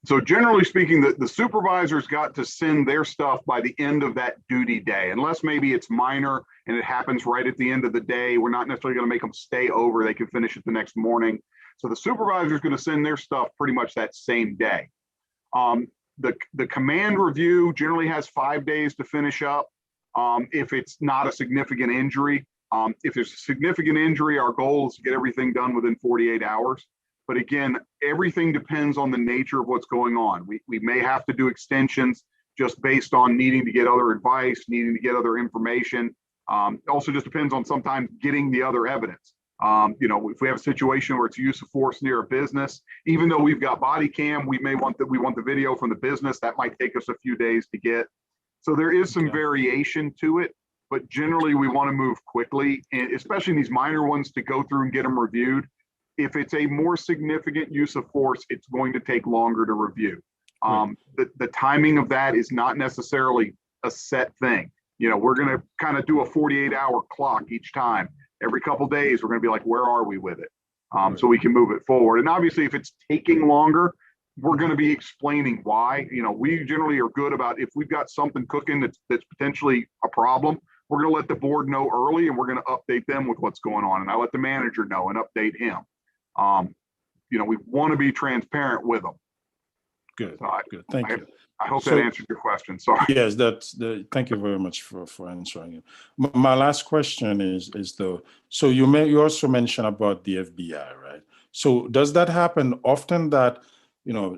So generally speaking, the supervisor's got to send their stuff by the end of that duty day, unless maybe it's minor and it happens right at the end of the day. We're not necessarily going to make them stay over. They can finish it the next morning. So the supervisor is going to send their stuff pretty much that same day. The command review generally has 5 days to finish up if it's not a significant injury. If there's a significant injury, our goal is to get everything done within 48 hours. But again, everything depends on the nature of what's going on. We may have to do extensions just based on needing to get other advice, needing to get other information. Also just depends on sometimes getting the other evidence. If we have a situation where it's use of force near a business, even though we've got body cam, we want the video from the business. That might take us a few days to get. So there is some variation to it, but generally we want to move quickly, and especially in these minor ones, to go through and get them reviewed. If it's a more significant use of force, it's going to take longer to review. The timing of that is not necessarily a set thing. We're going to kind of do a 48-hour clock each time. Every couple of days, we're going to be like, where are we with it? So we can move it forward. And obviously, if it's taking longer, we're going to be explaining why. We generally are good about if we've got something cooking that's potentially a problem, we're going to let the board know early, and we're going to update them with what's going on. And I let the manager know and update him. We want to be transparent with them. Good, So good. Thank you. I hope So- that answered your question. Sorry. Yes, thank you very much for answering it. My last question is so you also mentioned about the FBI, right? So does that happen often that,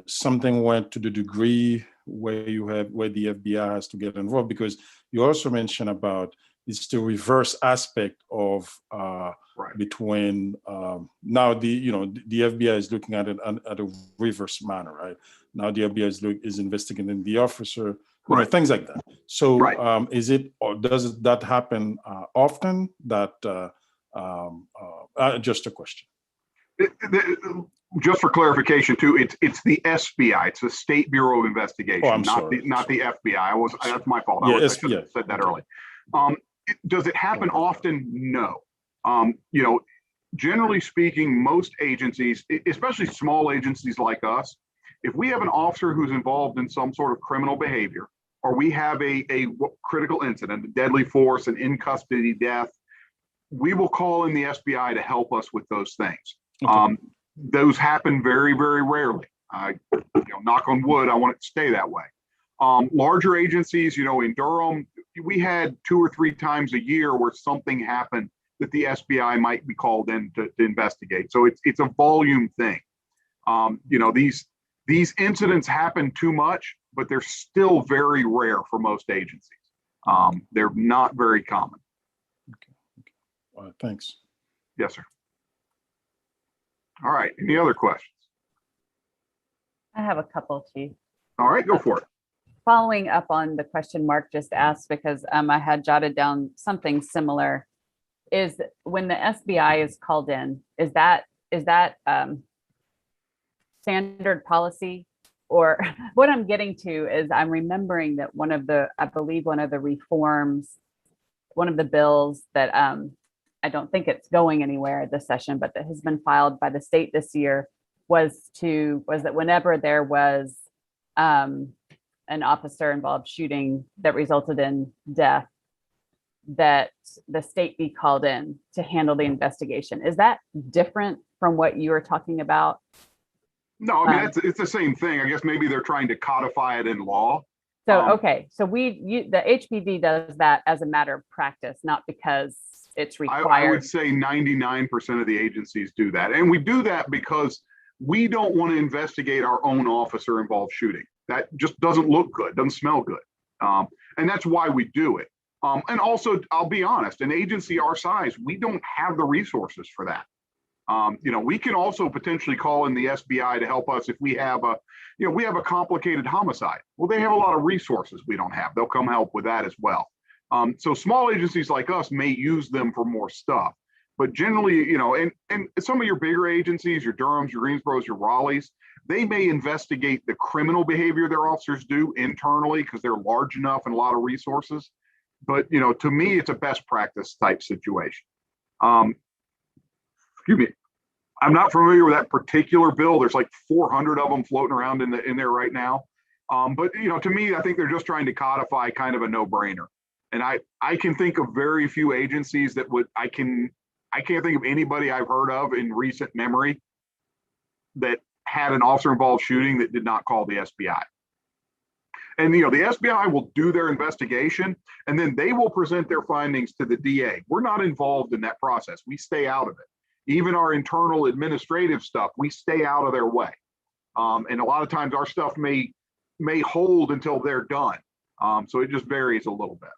something went to the degree where the FBI has to get involved? Because you also mentioned about it's the reverse aspect of Right. between now the FBI is looking at it at a reverse manner, right? Now the FBI is investigating the officer, Right. things like that. So Right. does that happen often? That just a question. Just for clarification too, it's the SBI, it's the State Bureau of Investigation, Oh, I'm not sorry. the FBI. That's my fault. Yeah, I should SBI. have said that Okay. early. Does it happen often? No. Generally speaking, most agencies, especially small agencies like us, if we have an officer who's involved in some sort of criminal behavior, or we have a critical incident, a deadly force, an in custody death, we will call in the SBI to help us with those things. Okay. Those happen very, very rarely. Knock on wood, I want it to stay that way. Larger agencies, in Durham, we had 2 or 3 times a year where something happened that the SBI might be called in to investigate. So it's a volume thing. These incidents happen too much, but they're still very rare for most agencies. They're not very common. Okay. All right, thanks. Yes, sir. All right. Any other questions? I have a couple, Chief. All right, go for it. Following up on the question Mark just asked, because I had jotted down something similar, is when the SBI is called in, is that standard policy? Or what I'm getting to is I'm remembering that I believe one of the reforms, one of the bills that I don't think it's going anywhere this session, but that has been filed by the state this year was that whenever there was an officer involved shooting that resulted in death, that the state be called in to handle the investigation. Is that different from what you were talking about? No, I mean, it's the same thing. I guess maybe they're trying to codify it in law. So, okay. So the HPD does that as a matter of practice, not because it's required. I would say 99% of the agencies do that. And we do that because we don't want to investigate our own officer involved shooting. That just doesn't look good, doesn't smell good. And that's why we do it. And also, I'll be honest, an agency our size, we don't have the resources for that. We can also potentially call in the SBI to help us if we have a complicated homicide. Well, they have a lot of resources we don't have. They'll come help with that as well. So small agencies like us may use them for more stuff, but generally, and some of your bigger agencies, your Durhams, your Greensboros, your Raleighs, they may investigate the criminal behavior their officers do internally because they're large enough and a lot of resources. But, to me, it's a best practice type situation. Excuse me. I'm not familiar with that particular bill. There's like 400 of them floating around in there right now. But, to me, I think they're just trying to codify kind of a no-brainer. And I can think of very few agencies that I can't think of anybody I've heard of in recent memory that had an officer involved shooting that did not call the SBI. And, the SBI will do their investigation and then they will present their findings to the DA. We're not involved in that process. We stay out of it. Even our internal administrative stuff, we stay out of their way. And a lot of times our stuff may hold until they're done. So it just varies a little bit.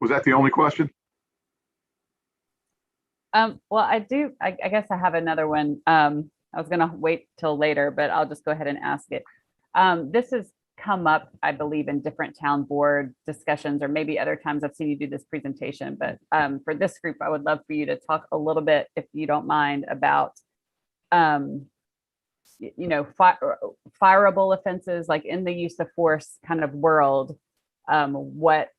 Was that the only question? Well, I guess I have another one. I was going to wait till later, but I'll just go ahead and ask it. This has come up, I believe, in different town board discussions, or maybe other times I've seen you do this presentation. But for this group, I would love for you to talk a little bit, if you don't mind, about fireable offenses, like in the use of force kind of world. What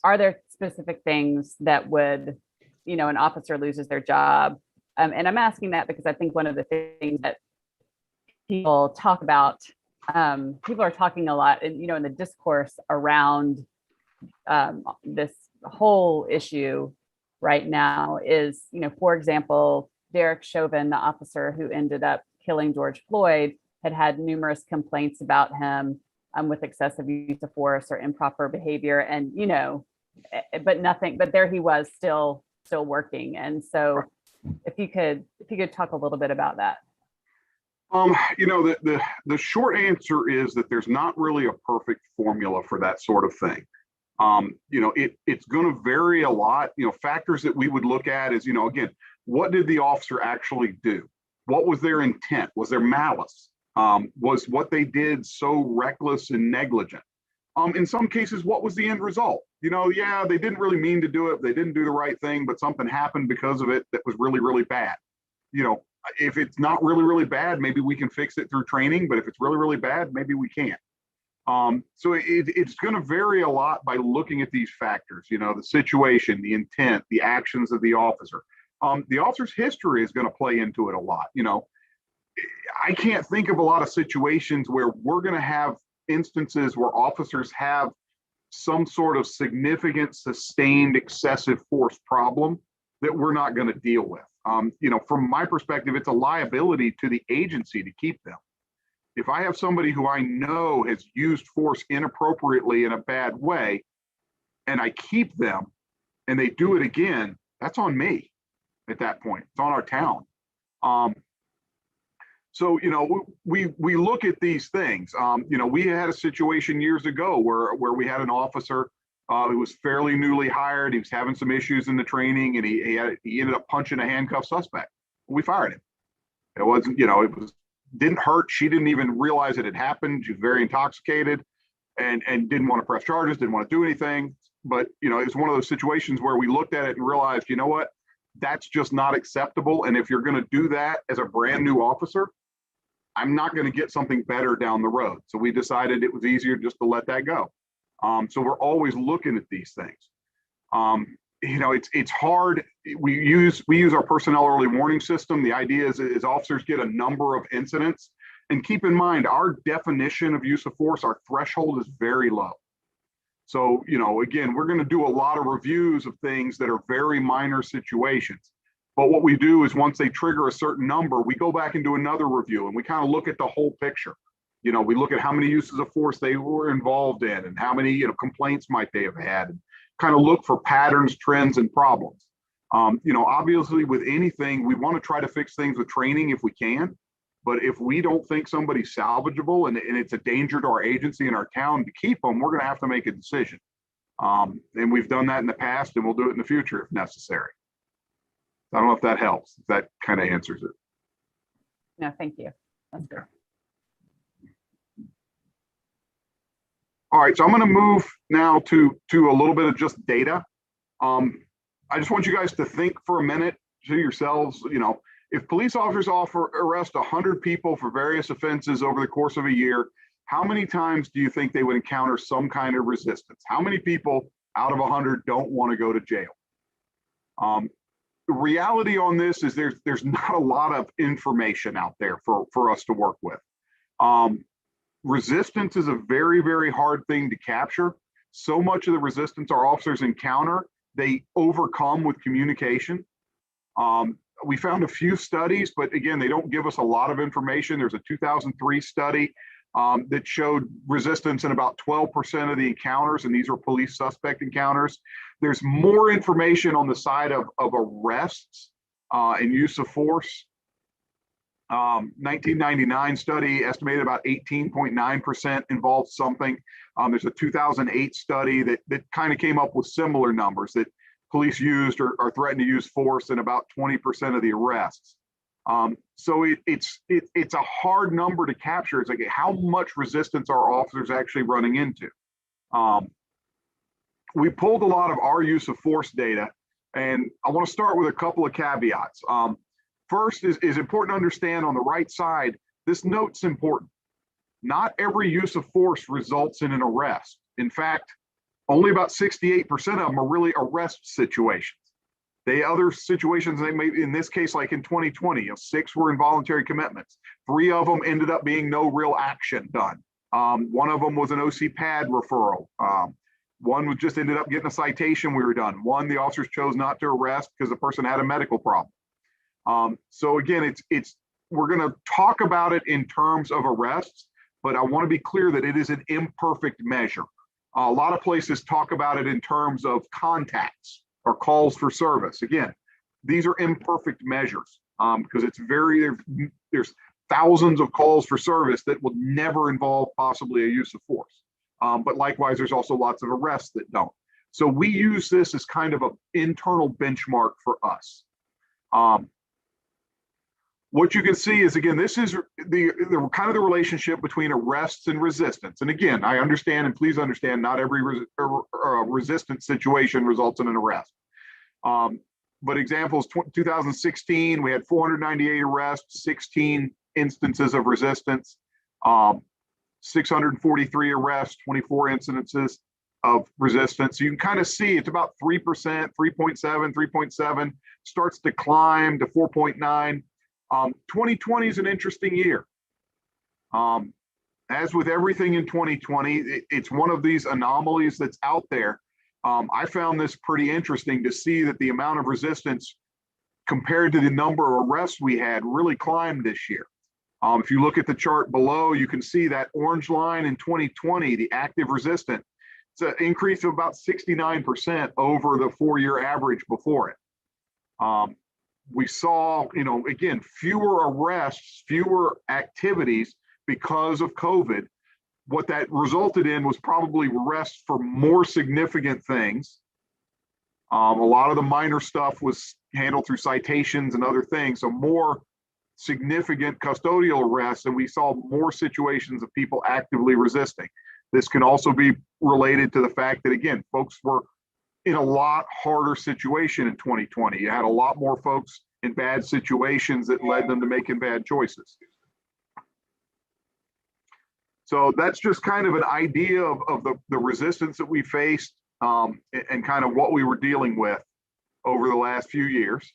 are there specific things that would, an officer loses their job, And I'm asking that because I think one of the things that people talk about, people are talking a lot, and in the discourse around this whole issue right now is, for example, Derek Chauvin, the officer who ended up killing George Floyd, had numerous complaints about him with excessive use of force or improper behavior, and but there he was still working. And so if you could talk a little bit about that. The short answer is that there's not really a perfect formula for that sort of thing. It's going to vary a lot. Factors that we would look at is, again, what did the officer actually do? What was their intent? Was there malice? Was what they did so reckless and negligent? In some cases, what was the end result? Yeah, they didn't really mean to do it. They didn't do the right thing, but something happened because of it that was really, really bad. If it's not really, really bad, maybe we can fix it through training. But if it's really, really bad, maybe we can't. So it's going to vary a lot by looking at these factors, the situation, the intent, the actions of the officer. The officer's history is going to play into it a lot. I can't think of a lot of situations where we're going to have instances where officers have some sort of significant, sustained, excessive force problem that we're not going to deal with. From my perspective, it's a liability to the agency to keep them. If I have somebody who I know has used force inappropriately in a bad way, and I keep them and they do it again, that's on me at that point. It's on our town. So, we look at these things. We had a situation years ago where we had an officer who was fairly newly hired. He was having some issues in the training, and he ended up punching a handcuffed suspect. We fired him. It wasn't, didn't hurt. She didn't even realize it had happened. She was very intoxicated and didn't want to press charges, didn't want to do anything. But, it's one of those situations where we looked at it and realized, you know what, that's just not acceptable. And if you're going to do that as a brand new officer, I'm not going to get something better down the road. So we decided it was easier just to let that go. So we're always looking at these things. It's hard. We use our personnel early warning system. The idea is officers get a number of incidents, and keep in mind our definition of use of force, our threshold is very low. So, again, we're going to do a lot of reviews of things that are very minor situations. But what we do is once they trigger a certain number, we go back and do another review, and we kind of look at the whole picture. We look at how many uses of force they were involved in and how many, complaints might they have had, and kind of look for patterns, trends, and problems. Obviously with anything, we want to try to fix things with training if we can. But if we don't think somebody's salvageable and it's a danger to our agency and our town to keep them, we're going to have to make a decision. And we've done that in the past, and we'll do it in the future if necessary. I don't know if that helps, if that kind of answers it. No, thank you. That's good. All right, so I'm going to move now to a little bit of just data. I just want you guys to think for a minute to yourselves, if police officers arrest 100 people for various offenses over the course of a year, how many times do you think they would encounter some kind of resistance? How many people out of 100 don't want to go to jail? The reality on this is there's not a lot of information out there for us to work with. Resistance is a very, very hard thing to capture. So much of the resistance our officers encounter, they overcome with communication. We found a few studies, but again, they don't give us a lot of information. There's a 2003 study that showed resistance in about 12% of the encounters, and these are police suspect encounters. There's more information on the side of arrests and use of force. 1999 study estimated about 18.9% involved something. There's a 2008 study that kind of came up with similar numbers, that police used or threatened to use force in about 20% of the arrests. So it's a hard number to capture. It's like how much resistance are officers actually running into. We pulled a lot of our use of force data, and I want to start with a couple of caveats. First is important to understand on the right side, this note's important. Not every use of force results in an arrest. In fact, only about 68% of them are really arrest situations. Other situations, they may, in this case, like in 2020, 6 were involuntary commitments. 3 of them ended up being no real action done. One of them was an OC pad referral. One was just ended up getting a citation. We were done. One, the officers chose not to arrest because the person had a medical problem. So again, we're going to talk about it in terms of arrests, but I want to be clear that it is an imperfect measure. A lot of places talk about it in terms of contacts or calls for service. Again, these are imperfect measures because there's thousands of calls for service that will never involve possibly a use of force. But likewise, there's also lots of arrests that don't. So we use this as kind of an internal benchmark for us. What you can see is, again, this is the kind of the relationship between arrests and resistance. And again, I understand, and please understand, not every resistance situation results in an arrest. But examples, 2016, we had 498 arrests, 16 instances of resistance, 643 arrests, 24 incidences of resistance. So you can kind of see it's about 3%, 3.7, 3.7, starts to climb to 4.9. 2020 is an interesting year. As with everything in 2020, it's one of these anomalies that's out there. I found this pretty interesting to see that the amount of resistance compared to the number of arrests we had really climbed this year. If you look at the chart below, you can see that orange line in 2020, the active resistance, it's an increase of about 69% over the 4-year average before it. We saw, again, fewer arrests, fewer activities because of COVID. What that resulted in was probably arrests for more significant things. A lot of the minor stuff was handled through citations and other things. So more significant custodial arrests, and we saw more situations of people actively resisting. This can also be related to the fact that, again, folks were in a lot harder situation in 2020. You had a lot more folks in bad situations that led them to making bad choices. So that's just kind of an idea of the resistance that we faced and kind of what we were dealing with over the last few years.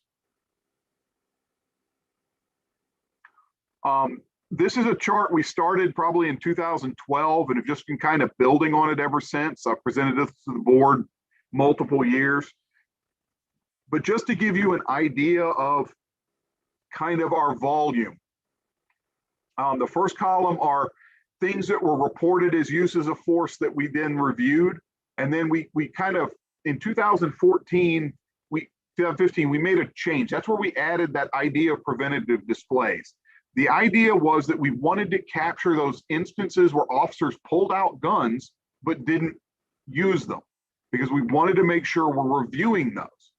This is a chart we started probably in 2012 and have just been kind of building on it ever since. I've presented this to the board multiple years. But just to give you an idea of kind of our volume, the first column are things that were reported as uses of force that we then reviewed. And then we kind of, in 2015, we made a change. That's where we added that idea of preventative displays. The idea was that we wanted to capture those instances where officers pulled out guns but didn't use them, because we wanted to make sure we're reviewing those.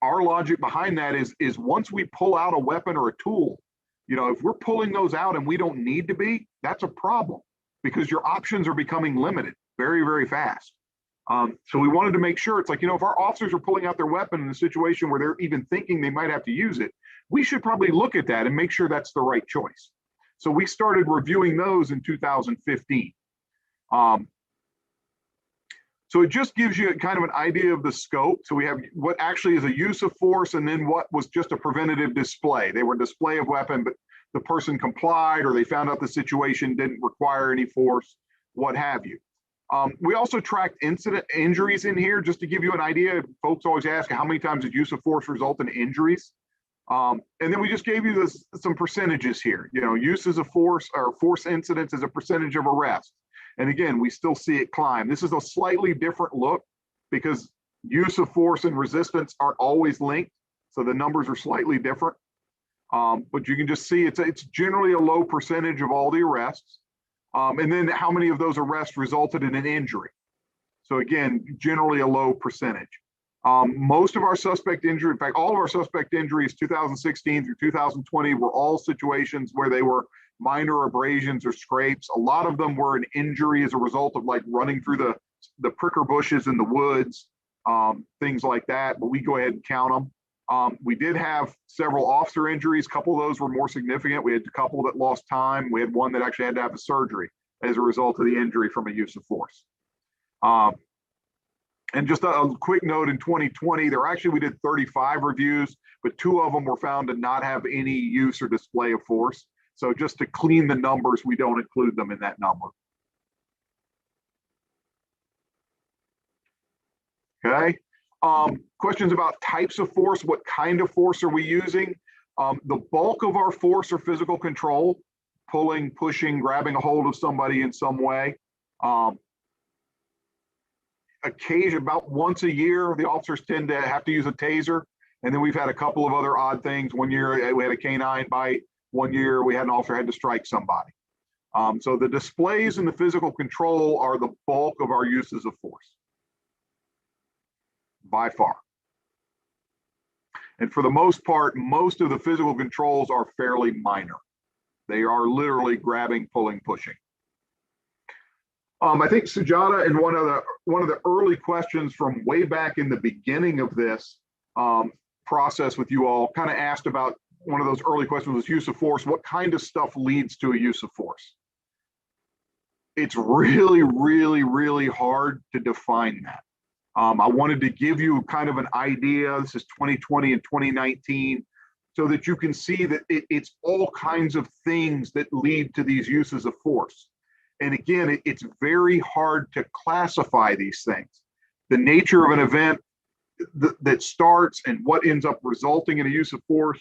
Our logic behind that is once we pull out a weapon or a tool, if we're pulling those out and we don't need to be, that's a problem, because your options are becoming limited very, very fast. So we wanted to make sure it's like, if our officers are pulling out their weapon in a situation where they're even thinking they might have to use it, we should probably look at that and make sure that's the right choice. So we started reviewing those in 2015. So it just gives you kind of an idea of the scope. So we have what actually is a use of force, and then what was just a preventative display. They were a display of weapon, but the person complied, or they found out the situation didn't require any force, what have you. We also tracked incident injuries in here, just to give you an idea. Folks always ask how many times did use of force result in injuries? And then we just gave you some percentages here. Uses of force or force incidents as a percentage of arrests. And again, we still see it climb. This is a slightly different look because use of force and resistance aren't always linked. So the numbers are slightly different. But you can just see it's generally a low percentage of all the arrests. And then how many of those arrests resulted in an injury? So again, generally a low percentage. Most of our suspect injury, in fact, all of our suspect injuries 2016 through 2020 were all situations where they were minor abrasions or scrapes. A lot of them were an injury as a result of like running through the pricker bushes in the woods, things like that, but we go ahead and count them. We did have several officer injuries. A couple of those were more significant. We had a couple that lost time. We had one that actually had to have a surgery as a result of the injury from a use of force. And just a quick note, in 2020, we did 35 reviews, but 2 of them were found to not have any use or display of force. So just to clean the numbers, we don't include them in that number. Okay. Questions about types of force. What kind of force are we using? The bulk of our force are physical control, pulling, pushing, grabbing a hold of somebody in some way. Occasion, about once a year, the officers tend to have to use a taser. And then we've had a couple of other odd things. One year we had a canine bite. One year we had an officer had to strike somebody. So the displays and the physical control are the bulk of our uses of force, by far. And for the most part, most of the physical controls are fairly minor. They are literally grabbing, pulling, pushing. I think Sujata, in one of the early questions from way back in the beginning of this process with you all, kind of asked about, one of those early questions was use of force. What kind of stuff leads to a use of force? It's really, really, really hard to define that. I wanted to give you kind of an idea. This is 2020 and 2019, so that you can see that it's all kinds of things that lead to these uses of force. And again, it's very hard to classify these things. The nature of an event that starts and what ends up resulting in a use of force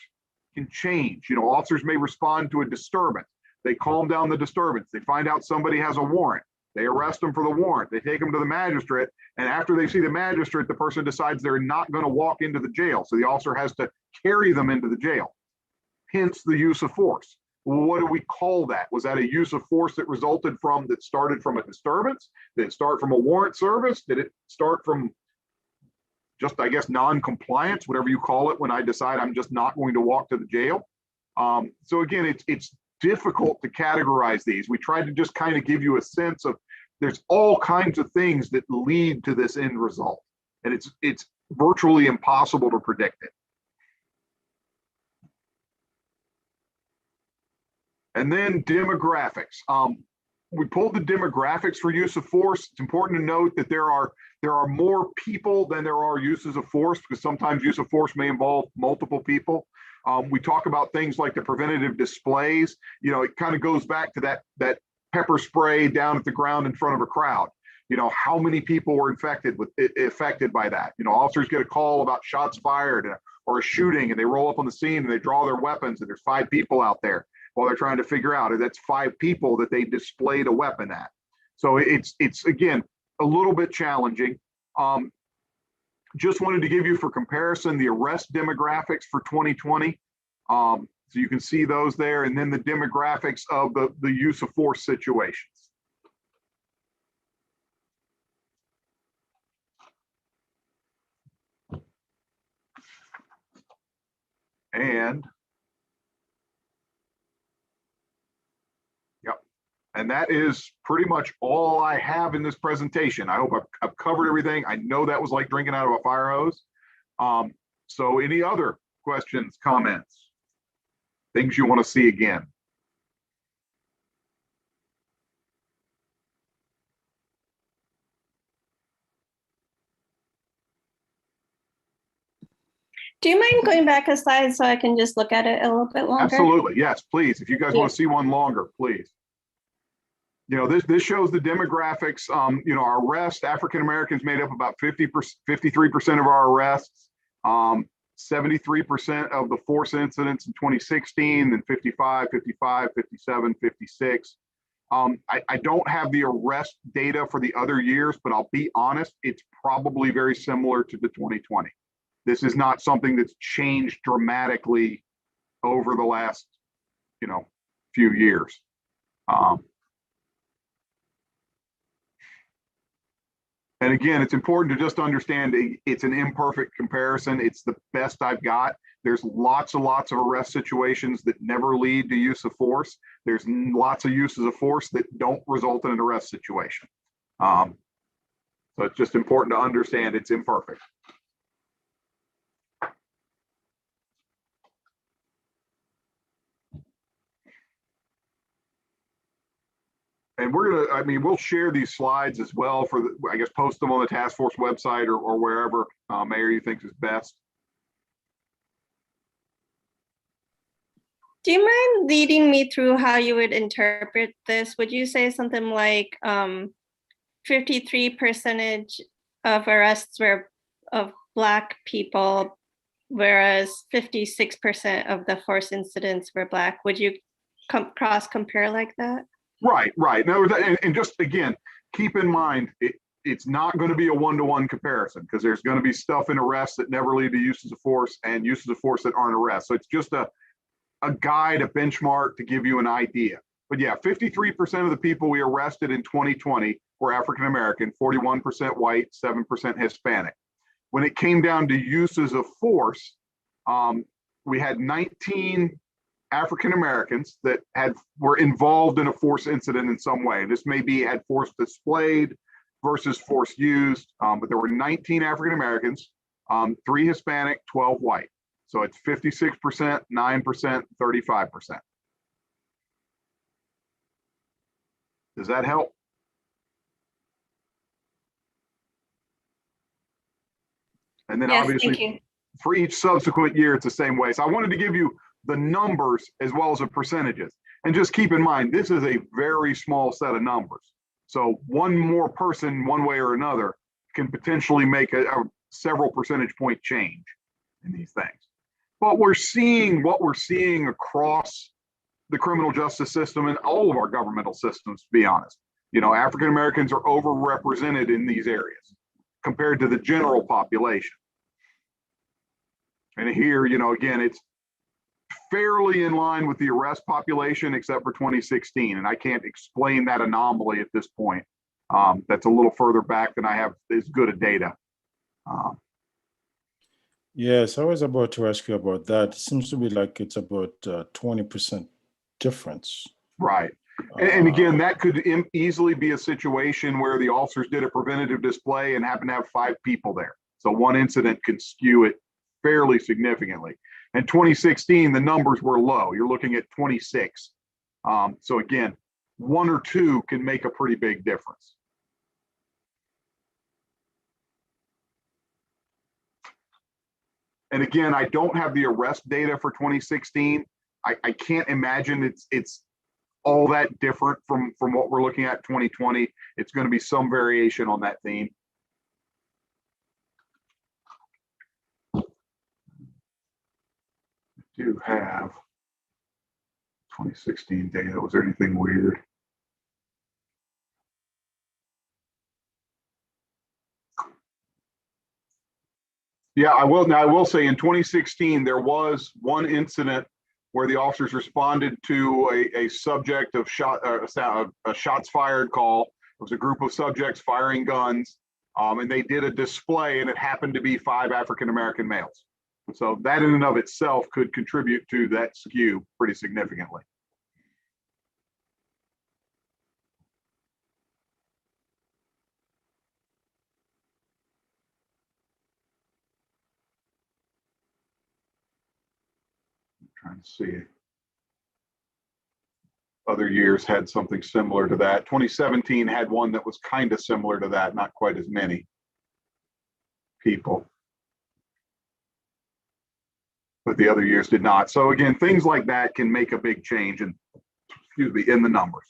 can change. You know, officers may respond to a disturbance. They calm down the disturbance. They find out somebody has a warrant. They arrest them for the warrant. They take them to the magistrate. And after they see the magistrate, the person decides they're not going to walk into the jail. So the officer has to carry them into the jail. Hence the use of force. Well, what do we call that? Was that a use of force that started from a disturbance? Did it start from a warrant service? Did it start from just, I guess, non-compliance, whatever you call it, when I decide I'm just not going to walk to the jail? So again, it's difficult to categorize these. We tried to just kind of give you a sense of there's all kinds of things that lead to this end result. And it's virtually impossible to predict it. And then demographics. We pulled the demographics for use of force. It's important to note that there are more people than there are uses of force, because sometimes use of force may involve multiple people. We talk about things like the preventative displays. You know, it kind of goes back to that pepper spray down at the ground in front of a crowd. You know, how many people were affected by that? You know, officers get a call about shots fired or a shooting, and they roll up on the scene and they draw their weapons, and there's 5 people out there. While they're trying to figure out, that's 5 people that they displayed a weapon at. So it's again a little bit challenging. Just wanted to give you for comparison the arrest demographics for 2020. So you can see those there, and then the demographics of the use of force situations. And And that is pretty much all I have in this presentation. I hope I've covered everything. I know that was like drinking out of a fire hose. So any other questions, comments, things you want to see again? Do you mind going back a slide so I can just look at it a little bit longer? Absolutely, yes, please. If you guys want to see one longer, please. You know, this shows the demographics. You know, our arrests, African Americans made up about 53% of our arrests, 73% of the force incidents in 2016, then 55, 55, 57, 56. I don't have the arrest data for the other years, but I'll be honest, it's probably very similar to the 2020. This is not something that's changed dramatically over the last, you know, few years. And again, it's important to just understand it's an imperfect comparison. It's the best I've got. There's lots and lots of arrest situations that never lead to use of force. There's lots of uses of force that don't result in an arrest situation. So it's just important to understand it's imperfect. And we'll share these slides as well for I guess, post them on the task force website or wherever Mayor you think is best. Do you mind leading me through how you would interpret this? Would you say something like 53% of arrests were of Black people, whereas 56% of the force incidents were Black? Would you cross compare like that? Right. No, and just again, keep in mind, it's not going to be a one-to-one comparison because there's going to be stuff in arrests that never lead to uses of force and uses of force that aren't arrests. So it's just a guide, a benchmark to give you an idea. But yeah, 53% of the people we arrested in 2020 were African American, 41% white, 7% Hispanic. When it came down to uses of force, we had 19 African Americans that were involved in a force incident in some way. This may be had force displayed versus force used, but there were 19 African Americans, 3 Hispanic, 12 white. So it's 56%, 9%, 35%. Does that help? And then Yes, obviously thank you. for each subsequent year, it's the same way. So I wanted to give you the numbers as well as the percentages. And just keep in mind, this is a very small set of numbers. So one more person, one way or another, can potentially make a several percentage point change in these things. But we're seeing what we're seeing across the criminal justice system and all of our governmental systems, to be honest. You know, African Americans are overrepresented in these areas compared to the general population. And here, you know, again, it's fairly in line with the arrest population, except for 2016. And I can't explain that anomaly at this point. That's a little further back than I have as good a data. Yes, I was about to ask you about that. It seems to be like it's about 20% difference. Right. And again, that could easily be a situation where the officers did a preventative display and happened to have 5 people there. So one incident can skew it fairly significantly. In 2016, the numbers were low. You're looking at 26. So again, 1 or 2 can make a pretty big difference. And again, I don't have the arrest data for 2016. I can't imagine it's all that different from what we're looking at 2020. It's going to be some variation on that theme. I do have 2016 data. Was there anything weird? Yeah, I will. Now, I will say in 2016, there was one incident where the officers responded to a subject of a shots fired call. It was a group of subjects firing guns, and they did a display, and it happened to be 5 African-American males. So that in and of itself could contribute to that skew pretty significantly. Trying to see. Other years had something similar to that. 2017 had one that was kind of similar to that, not quite as many people. But the other years did not. So again, things like that can make a big change in, excuse me, in the numbers.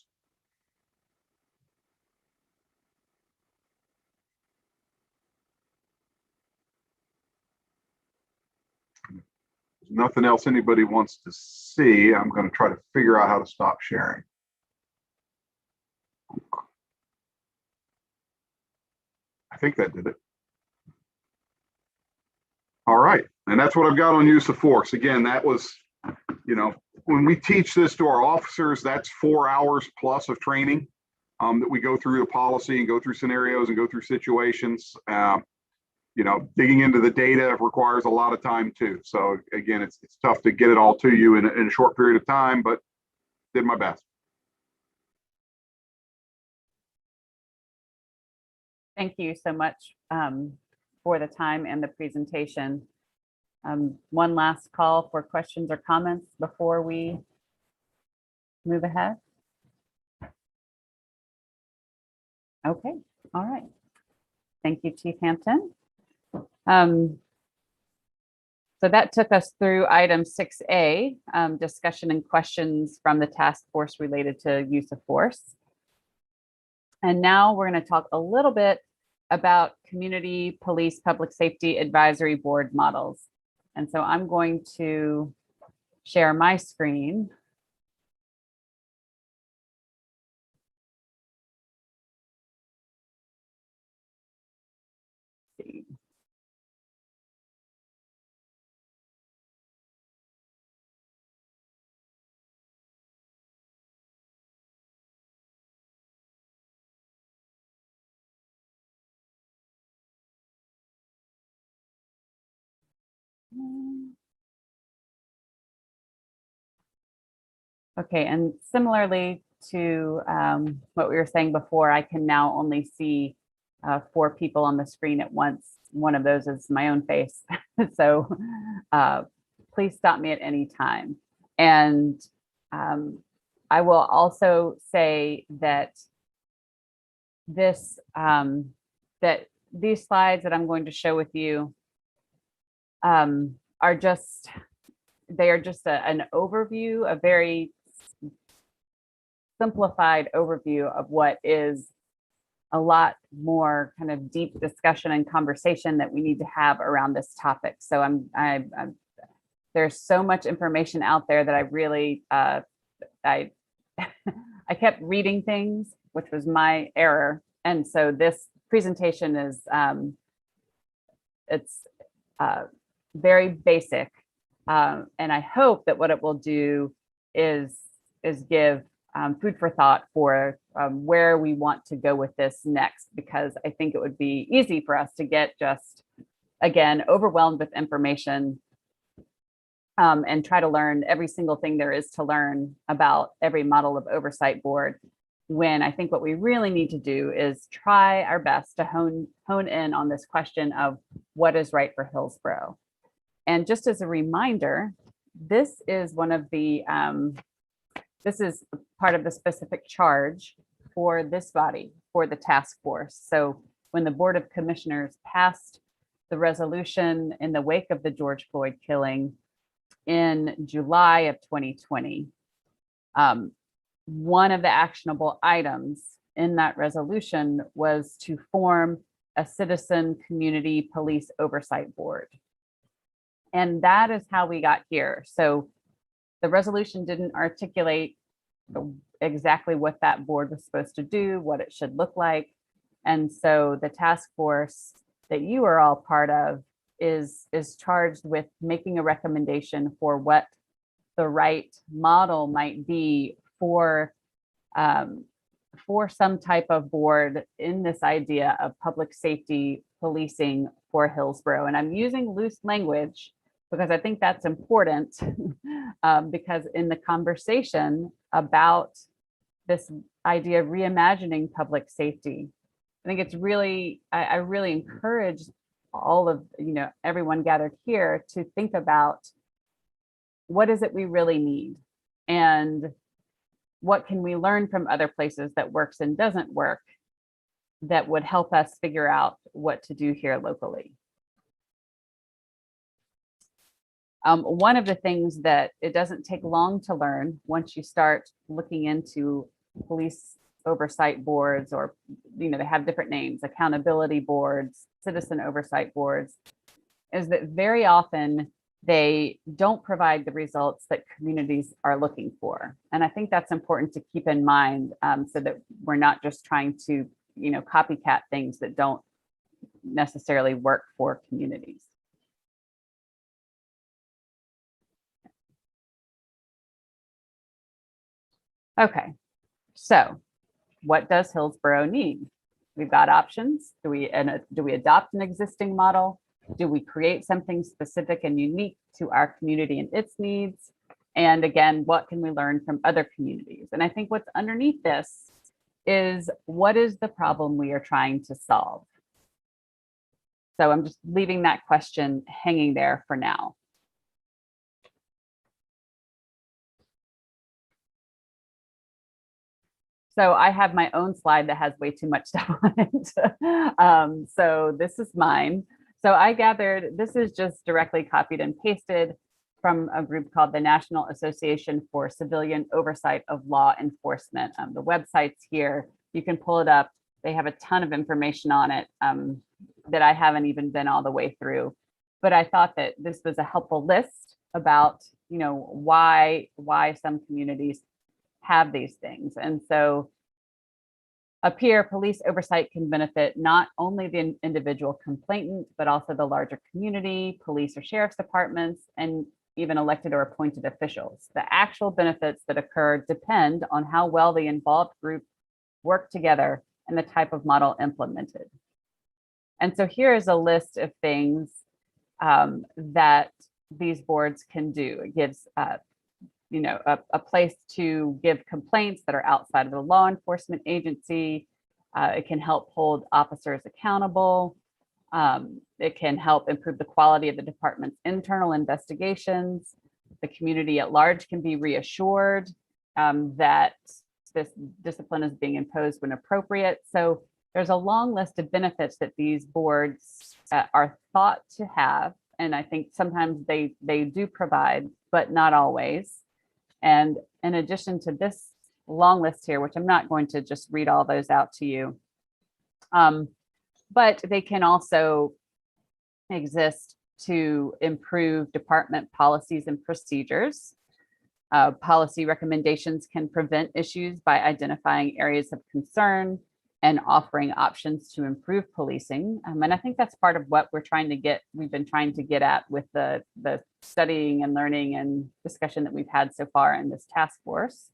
Nothing else anybody wants to see. I'm going to try to figure out how to stop sharing. I think that did it. All right. And that's what I've got on use of force. Again, that was, you know, when we teach this to our officers, that's 4 hours plus of training that we go through the policy and go through scenarios and go through situations. You know, digging into the data requires a lot of time too. So again, it's tough to get it all to you in a short period of time, but did my best. Thank you so much for the time and the presentation. One last call for questions or comments before we move ahead. Okay, all right. Thank you, Chief Hampton. So that took us through item 6A, discussion and questions from the task force related to use of force. And now we're going to talk a little bit about community police public safety advisory board models. And so I'm going to share my screen. Let's see. Okay, and similarly to what we were saying before, I can now only see 4 people on the screen at once. One of those is my own face. So please stop me at any time. And I will also say that this that these slides that I'm going to show with you are just, they are just an overview, a very simplified overview of what is a lot more kind of deep discussion and conversation that we need to have around this topic. So I'm there's so much information out there that I really I I kept reading things, which was my error. And so this presentation is it's very basic. And I hope that what it will do is give food for thought for where we want to go with this next, because I think it would be easy for us to get just, again, overwhelmed with information and try to learn every single thing there is to learn about every model of oversight board, when I think what we really need to do is try our best to hone in on this question of what is right for Hillsborough. And just as a reminder, this is one of the this is part of the specific charge for this body, for the task force. So when the Board of Commissioners passed the resolution in the wake of the George Floyd killing in July of 2020, one of the actionable items in that resolution was to form a citizen community police oversight board. And that is how we got here. So the resolution didn't articulate exactly what that board was supposed to do, what it should look like. And so the task force that you are all part of is charged with making a recommendation for what the right model might be for some type of board in this idea of public safety policing for Hillsborough. And I'm using loose language because I think that's important because in the conversation about this idea of reimagining public safety, I think it's really, I really encourage all of, everyone gathered here to think about what is it we really need and what can we learn from other places that works and doesn't work that would help us figure out what to do here locally. One of the things that it doesn't take long to learn once you start looking into police oversight boards, or they have different names, accountability boards, citizen oversight boards, is that very often they don't provide the results that communities are looking for. And I think that's important to keep in mind so that we're not just trying to copycat things that don't necessarily work for communities. Okay, so what does Hillsborough need? We've got options. Do we adopt an existing model? Do we create something specific and unique to our community and its needs? And again, what can we learn from other communities? And I think what's underneath this is, what is the problem we are trying to solve? So I'm just leaving that question hanging there for now. So I have my own slide that has way too much stuff on it. So this is mine. So I gathered, this is just directly copied and pasted from a group called the National Association for Civilian Oversight of Law Enforcement. The website's here. You can pull it up. They have a ton of information on it that I haven't even been all the way through. But I thought that this was a helpful list about, you know, why some communities have these things. And so up here, police oversight can benefit not only the individual complainant, but also the larger community, police or sheriff's departments, and even elected or appointed officials. The actual benefits that occur depend on how well the involved group work together and the type of model implemented. And so here is a list of things that these boards can do. It gives you know, a place to give complaints that are outside of the law enforcement agency. It can help hold officers accountable. It can help improve the quality of the department's internal investigations. The community at large can be reassured that this discipline is being imposed when appropriate. So there's a long list of benefits that these boards are thought to have. And I think sometimes they do provide, but not always. And in addition to this long list here, which I'm not going to just read all those out to you, but they can also exist to improve department policies and procedures. Policy recommendations can prevent issues by identifying areas of concern and offering options to improve policing. And I think that's part of what we've been trying to get at with the studying and learning and discussion that we've had so far in this task force.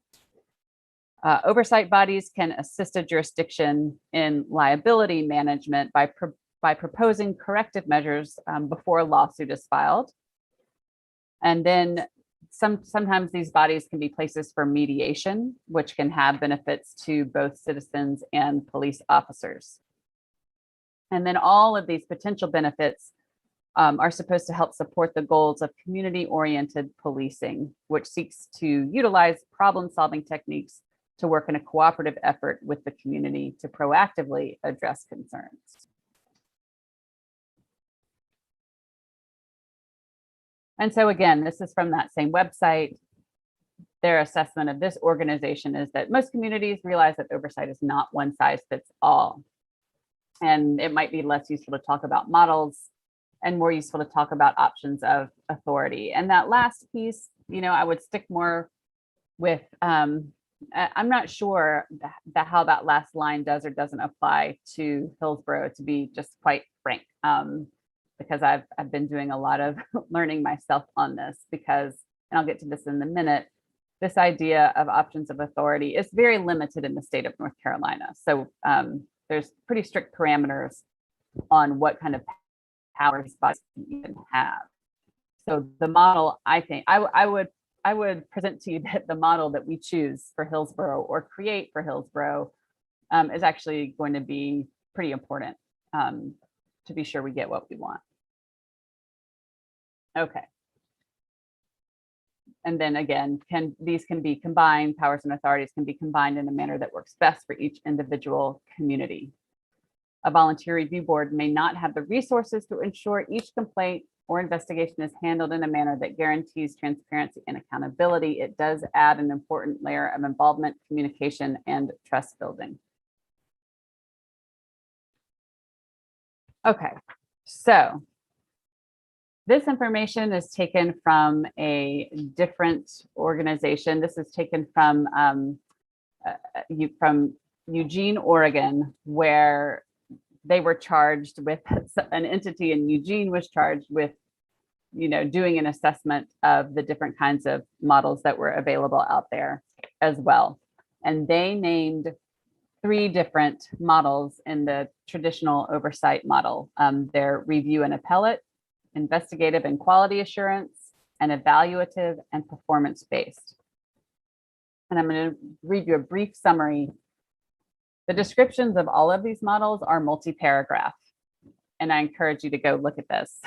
Oversight bodies can assist a jurisdiction in liability management by proposing corrective measures before a lawsuit is filed. And then sometimes these bodies can be places for mediation, which can have benefits to both citizens and police officers. And then all of these potential benefits are supposed to help support the goals of community-oriented policing, which seeks to utilize problem-solving techniques to work in a cooperative effort with the community to proactively address concerns. And so again, this is from that same website. Their assessment of this organization is that most communities realize that oversight is not one size fits all. And it might be less useful to talk about models and more useful to talk about options of authority. And that last piece, you know, I would stick more with, I'm not sure how that last line does or doesn't apply to Hillsborough, to be just quite frank. Because I've been doing a lot of learning myself on this, because, and I'll get to this in a minute, this idea of options of authority is very limited in the state of North Carolina. So there's pretty strict parameters on what kind of powers bodies can even have. So the model, I think, I would present to you that the model that we choose for Hillsborough or create for Hillsborough is actually going to be pretty important to be sure we get what we want. Okay. And then again, these can be combined, powers and authorities can be combined in a manner that works best for each individual community. A volunteer review board may not have the resources to ensure each complaint or investigation is handled in a manner that guarantees transparency and accountability. It does add an important layer of involvement, communication, and trust building. Okay, so this information is taken from a different organization. This is taken from Eugene, Oregon, where they were charged with, an entity in Eugene was charged with, you know, doing an assessment of the different kinds of models that were available out there as well. And they named 3 different models in the traditional oversight model. They're review and appellate, investigative and quality assurance, and evaluative and performance-based. And I'm going to read you a brief summary. The descriptions of all of these models are multi-paragraph, and I encourage you to go look at this.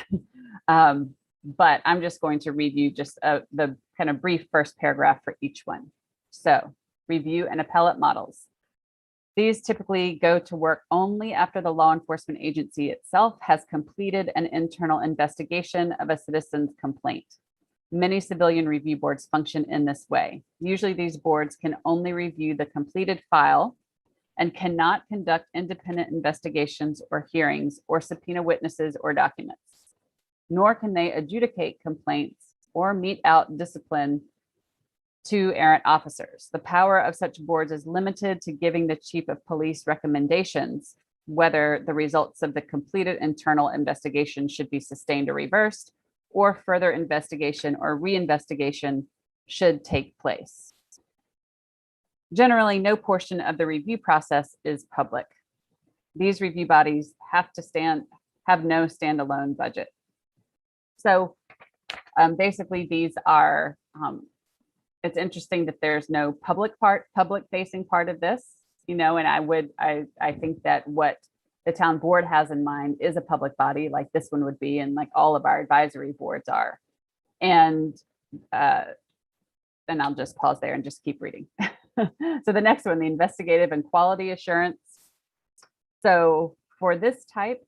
But I'm just going to read you just the kind of brief first paragraph for each one. So, review and appellate models. These typically go to work only after the law enforcement agency itself has completed an internal investigation of a citizen's complaint. Many civilian review boards function in this way. Usually these boards can only review the completed file and cannot conduct independent investigations or hearings or subpoena witnesses or documents, nor can they adjudicate complaints or mete out discipline to errant officers. The power of such boards is limited to giving the chief of police recommendations whether the results of the completed internal investigation should be sustained or reversed, or further investigation or reinvestigation should take place. Generally, no portion of the review process is public. These review bodies have no standalone budget. So basically these are, it's interesting that there's no public facing part of this, and I think that what the town board has in mind is a public body like this one would be, and like all of our advisory boards are. And I'll just pause there and just keep reading. So the next one, the investigative and quality assurance. So for this type,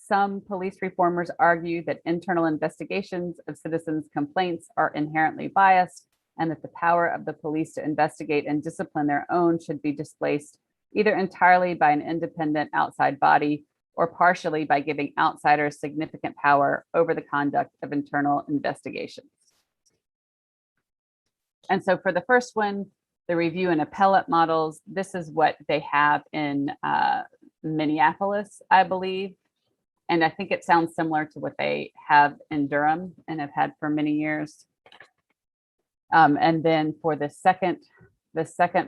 some police reformers argue that internal investigations of citizens' complaints are inherently biased, and that the power of the police to investigate and discipline their own should be displaced either entirely by an independent outside body or partially by giving outsiders significant power over the conduct of internal investigations. And so for the first one, the review and appellate models, this is what they have in Minneapolis, I believe. And I think it sounds similar to what they have in Durham and have had for many years. And then for the second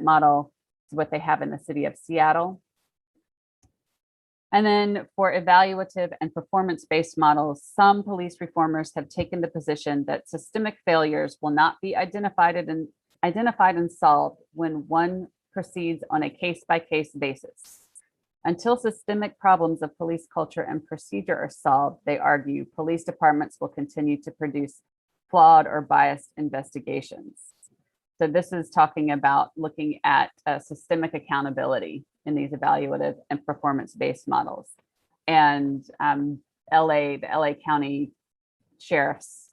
model is what they have in the city of Seattle. And then for evaluative and performance-based models, some police reformers have taken the position that systemic failures will not be identified and solved when one proceeds on a case-by-case basis. Until systemic problems of police culture and procedure are solved, they argue, police departments will continue to produce flawed or biased investigations. So this is talking about looking at systemic accountability in these evaluative and performance-based models. And the LA County Sheriff's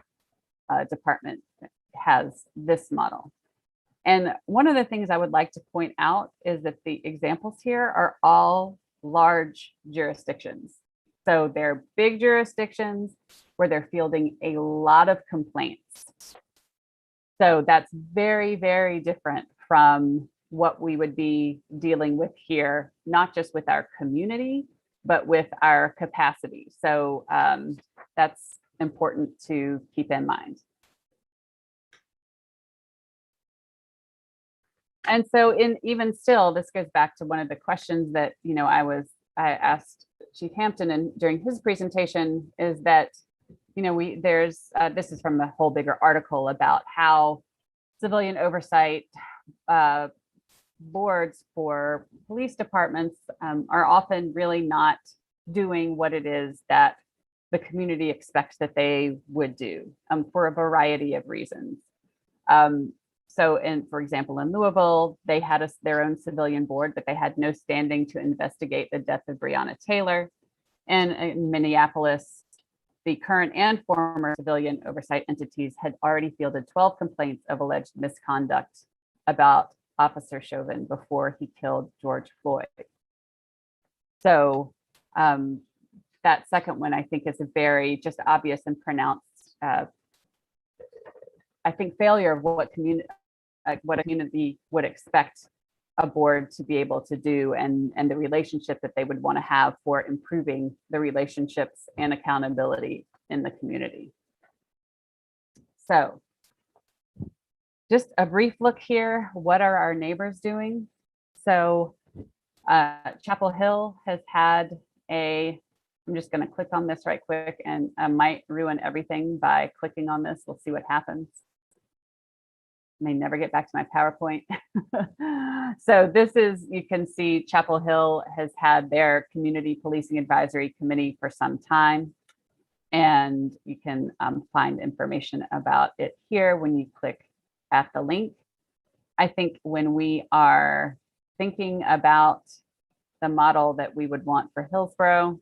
Department has this model. And one of the things I would like to point out is that the examples here are all large jurisdictions. So they're big jurisdictions where they're fielding a lot of complaints. So that's very, very different from what we would be dealing with here, not just with our community, but with our capacity. So that's important to keep in mind. And so even still, this goes back to one of the questions that, I asked Chief Hampton and during his presentation is that, this is from a whole bigger article about how civilian oversight boards for police departments are often really not doing what it is that the community expects that they would do for a variety of reasons. So for example, in Louisville, they had their own civilian board, but they had no standing to investigate the death of Breonna Taylor. And in Minneapolis, the current and former civilian oversight entities had already fielded 12 complaints of alleged misconduct about Officer Chauvin before he killed George Floyd. So that second one, I think, is a very just obvious and pronounced, I think, failure of what a community would expect a board to be able to do, and the relationship that they would want to have for improving the relationships and accountability in the community. So just a brief look here. What are our neighbors doing? So Chapel Hill has had I'm just going to click on this right quick, and I might ruin everything by clicking on this. We'll see what happens. May never get back to my PowerPoint. So this is, you can see Chapel Hill has had their Community Policing Advisory Committee for some time. And you can find information about it here when you click at the link. I think when we are thinking about the model that we would want for Hillsborough.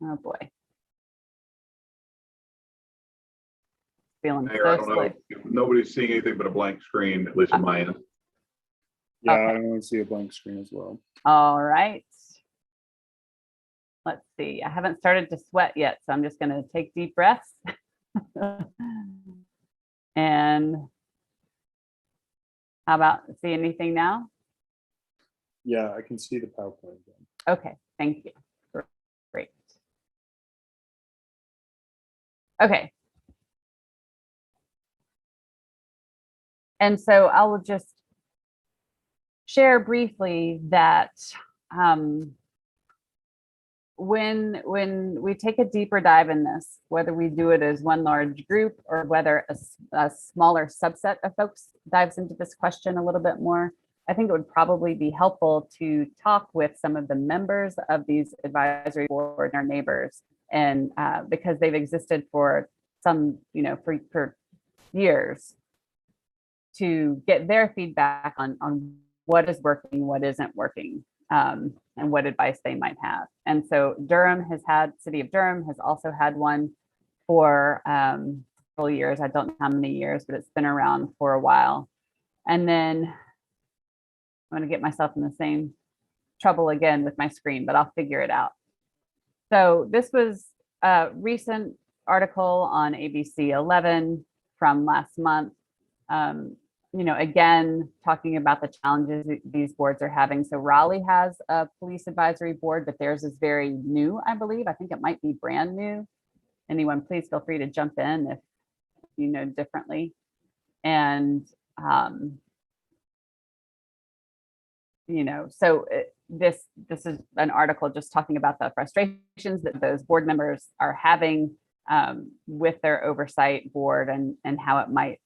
Oh boy. Feeling Mayor, I so don't know. slick. Nobody's seeing anything but a blank screen, at least on my end. Yeah, Okay. I want to see a blank screen as well. All right. Let's see. I haven't started to sweat yet, so I'm just going to take deep breaths. And how about, see anything now? Yeah, I can see the PowerPoint again. Okay, thank you. Great. Okay. And so I will just share briefly that when we take a deeper dive in this, whether we do it as one large group or whether a smaller subset of folks dives into this question a little bit more, I think it would probably be helpful to talk with some of the members of these advisory boards, our neighbors, and because they've existed for some, for years, to get their feedback on what is working, what isn't working, and what advice they might have. And so City of Durham has also had one for several years. I don't know how many years, but it's been around for a while. And then I'm going to get myself in the same trouble again with my screen, but I'll figure it out. So this was a recent article on ABC 11 from last month. Again, talking about the challenges these boards are having. So Raleigh has a police advisory board, but theirs is very new, I believe. I think it might be brand new. Anyone, please feel free to jump in if you know differently. And, so this is an article just talking about the frustrations that those board members are having with their oversight board and how it might,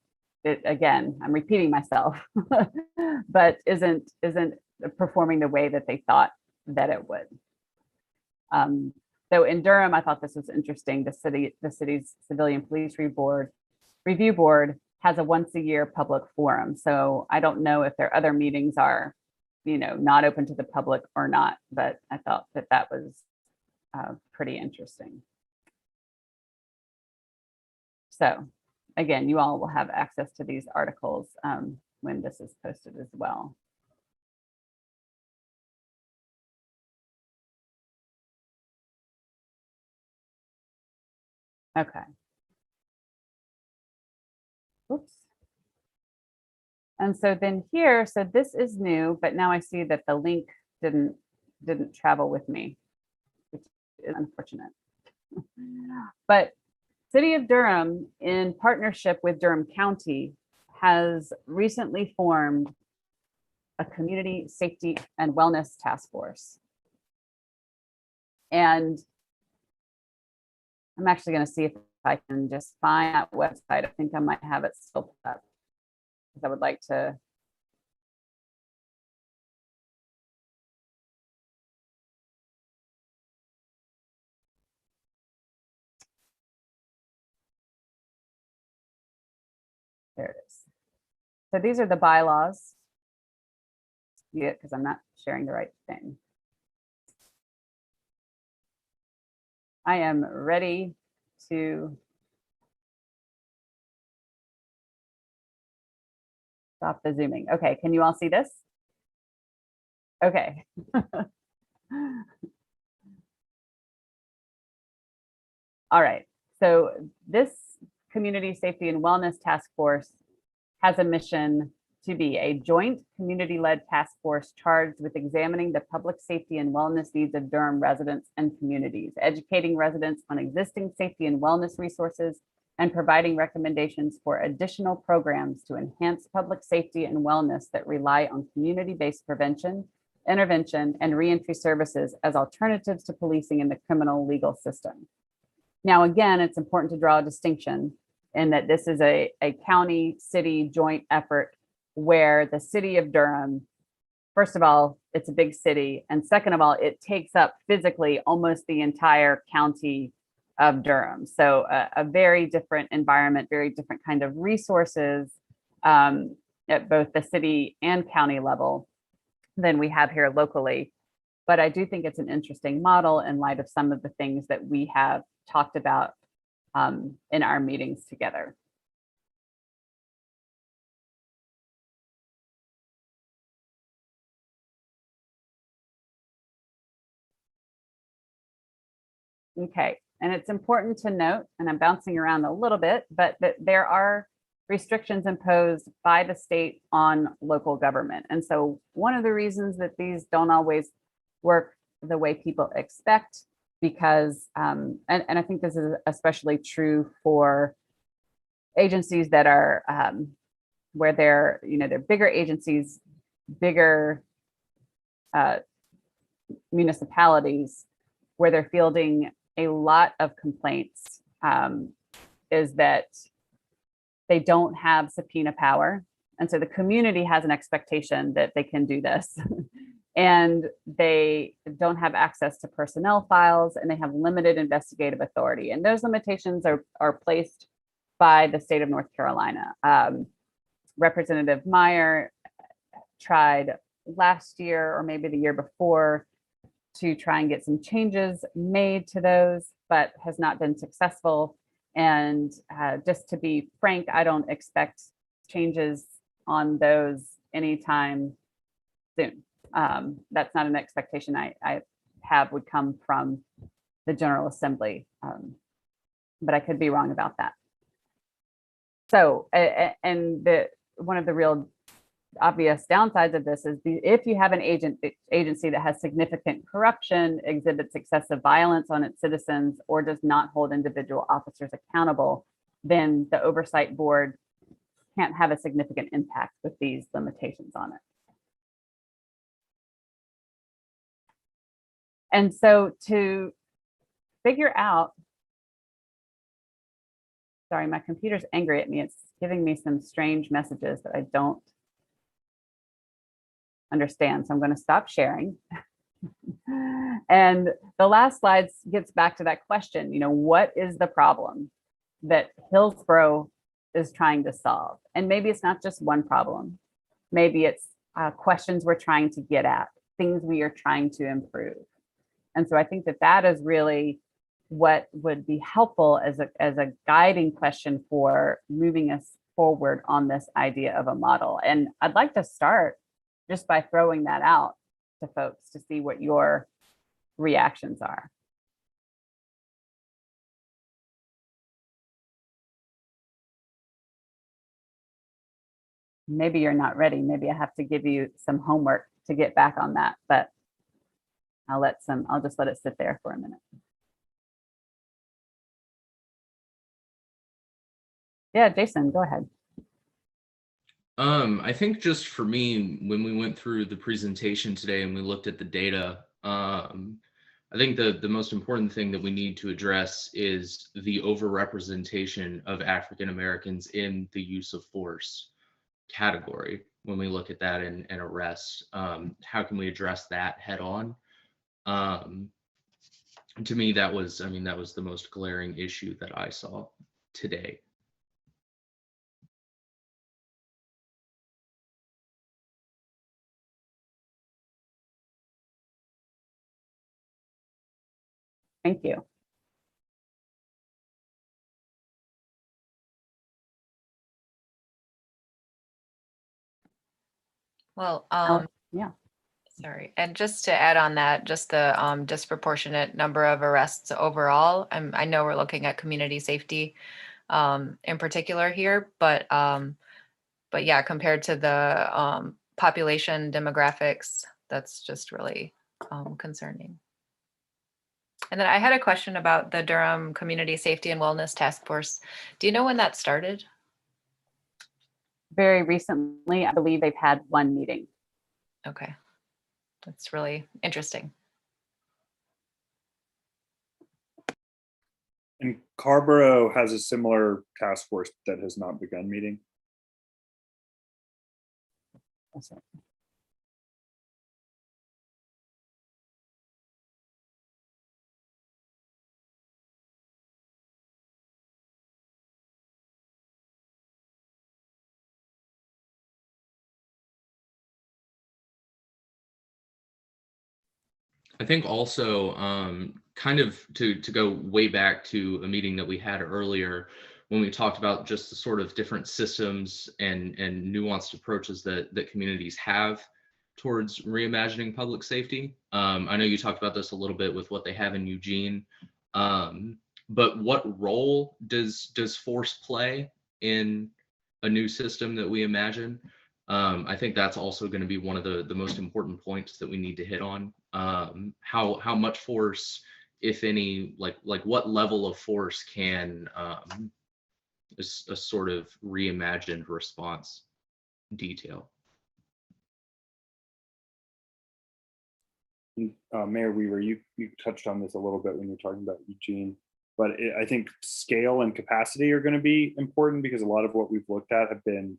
again, I'm repeating myself, but isn't performing the way that they thought that it would. So in Durham, I thought this was interesting. The city's Civilian Police Review Board has a once a year public forum. So I don't know if their other meetings are, not open to the public or not, but I thought that was pretty interesting. So again, you all will have access to these articles when this is posted as well. Okay. Oops. And so then here, so this is new, but now I see that the link didn't travel with me, which is unfortunate. But City of Durham, in partnership with Durham County, has recently formed a community safety and wellness task force. And I'm actually going to see if I can just find that website. I think I might have it still put up because I would like to. There it is. So these are the bylaws. Yeah, because I'm not sharing the right thing. I am ready to stop the zooming. Okay, can you all see this? Okay. All right, so this Community Safety and Wellness Task Force has a mission to be a joint community-led task force charged with examining the public safety and wellness needs of Durham residents and communities, educating residents on existing safety and wellness resources, and providing recommendations for additional programs to enhance public safety and wellness that rely on community-based prevention, intervention, and reentry services as alternatives to policing in the criminal legal system. Now, again, it's important to draw a distinction in that this is a county-city joint effort where the city of Durham, first of all, it's a big city, and second of all, it takes up physically almost the entire county of Durham. So a very different environment, very different kind of resources, at both the city and county level than we have here locally. But I do think it's an interesting model in light of some of the things that we have talked about in our meetings together. Okay, and it's important to note, and I'm bouncing around a little bit, but that there are restrictions imposed by the state on local government. And so one of the reasons that these don't always work the way people expect, because, and I think this is especially true for agencies that are, where they're, they're bigger agencies, bigger municipalities, where they're fielding a lot of complaints, is that they don't have subpoena power. And so the community has an expectation that they can do this. And they don't have access to personnel files, and they have limited investigative authority. And those limitations are placed by the state of North Carolina. Representative Meyer tried last year, or maybe the year before, to try and get some changes made to those, but has not been successful. And just to be frank, I don't expect changes on those anytime soon. That's not an expectation I have would come from the General Assembly, but I could be wrong about that. So, and one of the real obvious downsides of this is if you have an agency that has significant corruption, exhibits excessive violence on its citizens, or does not hold individual officers accountable, then the oversight board can't have a significant impact with these limitations on it. And so to figure out, sorry, my computer's angry at me. It's giving me some strange messages that I don't understand. So I'm going to stop sharing. And the last slide gets back to that question, what is the problem that Hillsborough is trying to solve? And maybe it's not just one problem. Maybe it's questions we're trying to get at, things we are trying to improve. And so I think that is really what would be helpful as a guiding question for moving us forward on this idea of a model. And I'd like to start just by throwing that out to folks to see what your reactions are. Maybe you're not ready. Maybe I have to give you some homework to get back on that, but I'll just let it sit there for a minute. Yeah, Jason, go ahead. I think just for me, when we went through the presentation today and we looked at the data, I think the most important thing that we need to address is the overrepresentation of African Americans in the use of force category. When we look at that in arrest, how can we address that head on? To me, that was the most glaring issue that I saw today. Thank you. Well, yeah. sorry. And just to add on that, just the disproportionate number of arrests overall. I know we're looking at community safety in particular here, but yeah, compared to the population demographics, that's just really concerning. And then I had a question about the Durham Community Safety and Wellness Task Force. Do you know when that started? Very recently, I believe they've had one meeting. Okay, that's really interesting. And Carborough has a similar task force that has not begun meeting. Awesome. I think also kind of to go way back to a meeting that we had earlier when we talked about just the sort of different systems and nuanced approaches that communities have towards reimagining public safety. I know you talked about this a little bit with what they have in Eugene, but what role does force play in a new system that we imagine? I think that's also going to be one of the most important points that we need to hit on. How much force, if any, like what level of force can a sort of reimagined response detail? Mayor Weaver, you touched on this a little bit when you were talking about Eugene, but I think scale and capacity are going to be important because a lot of what we've looked at have been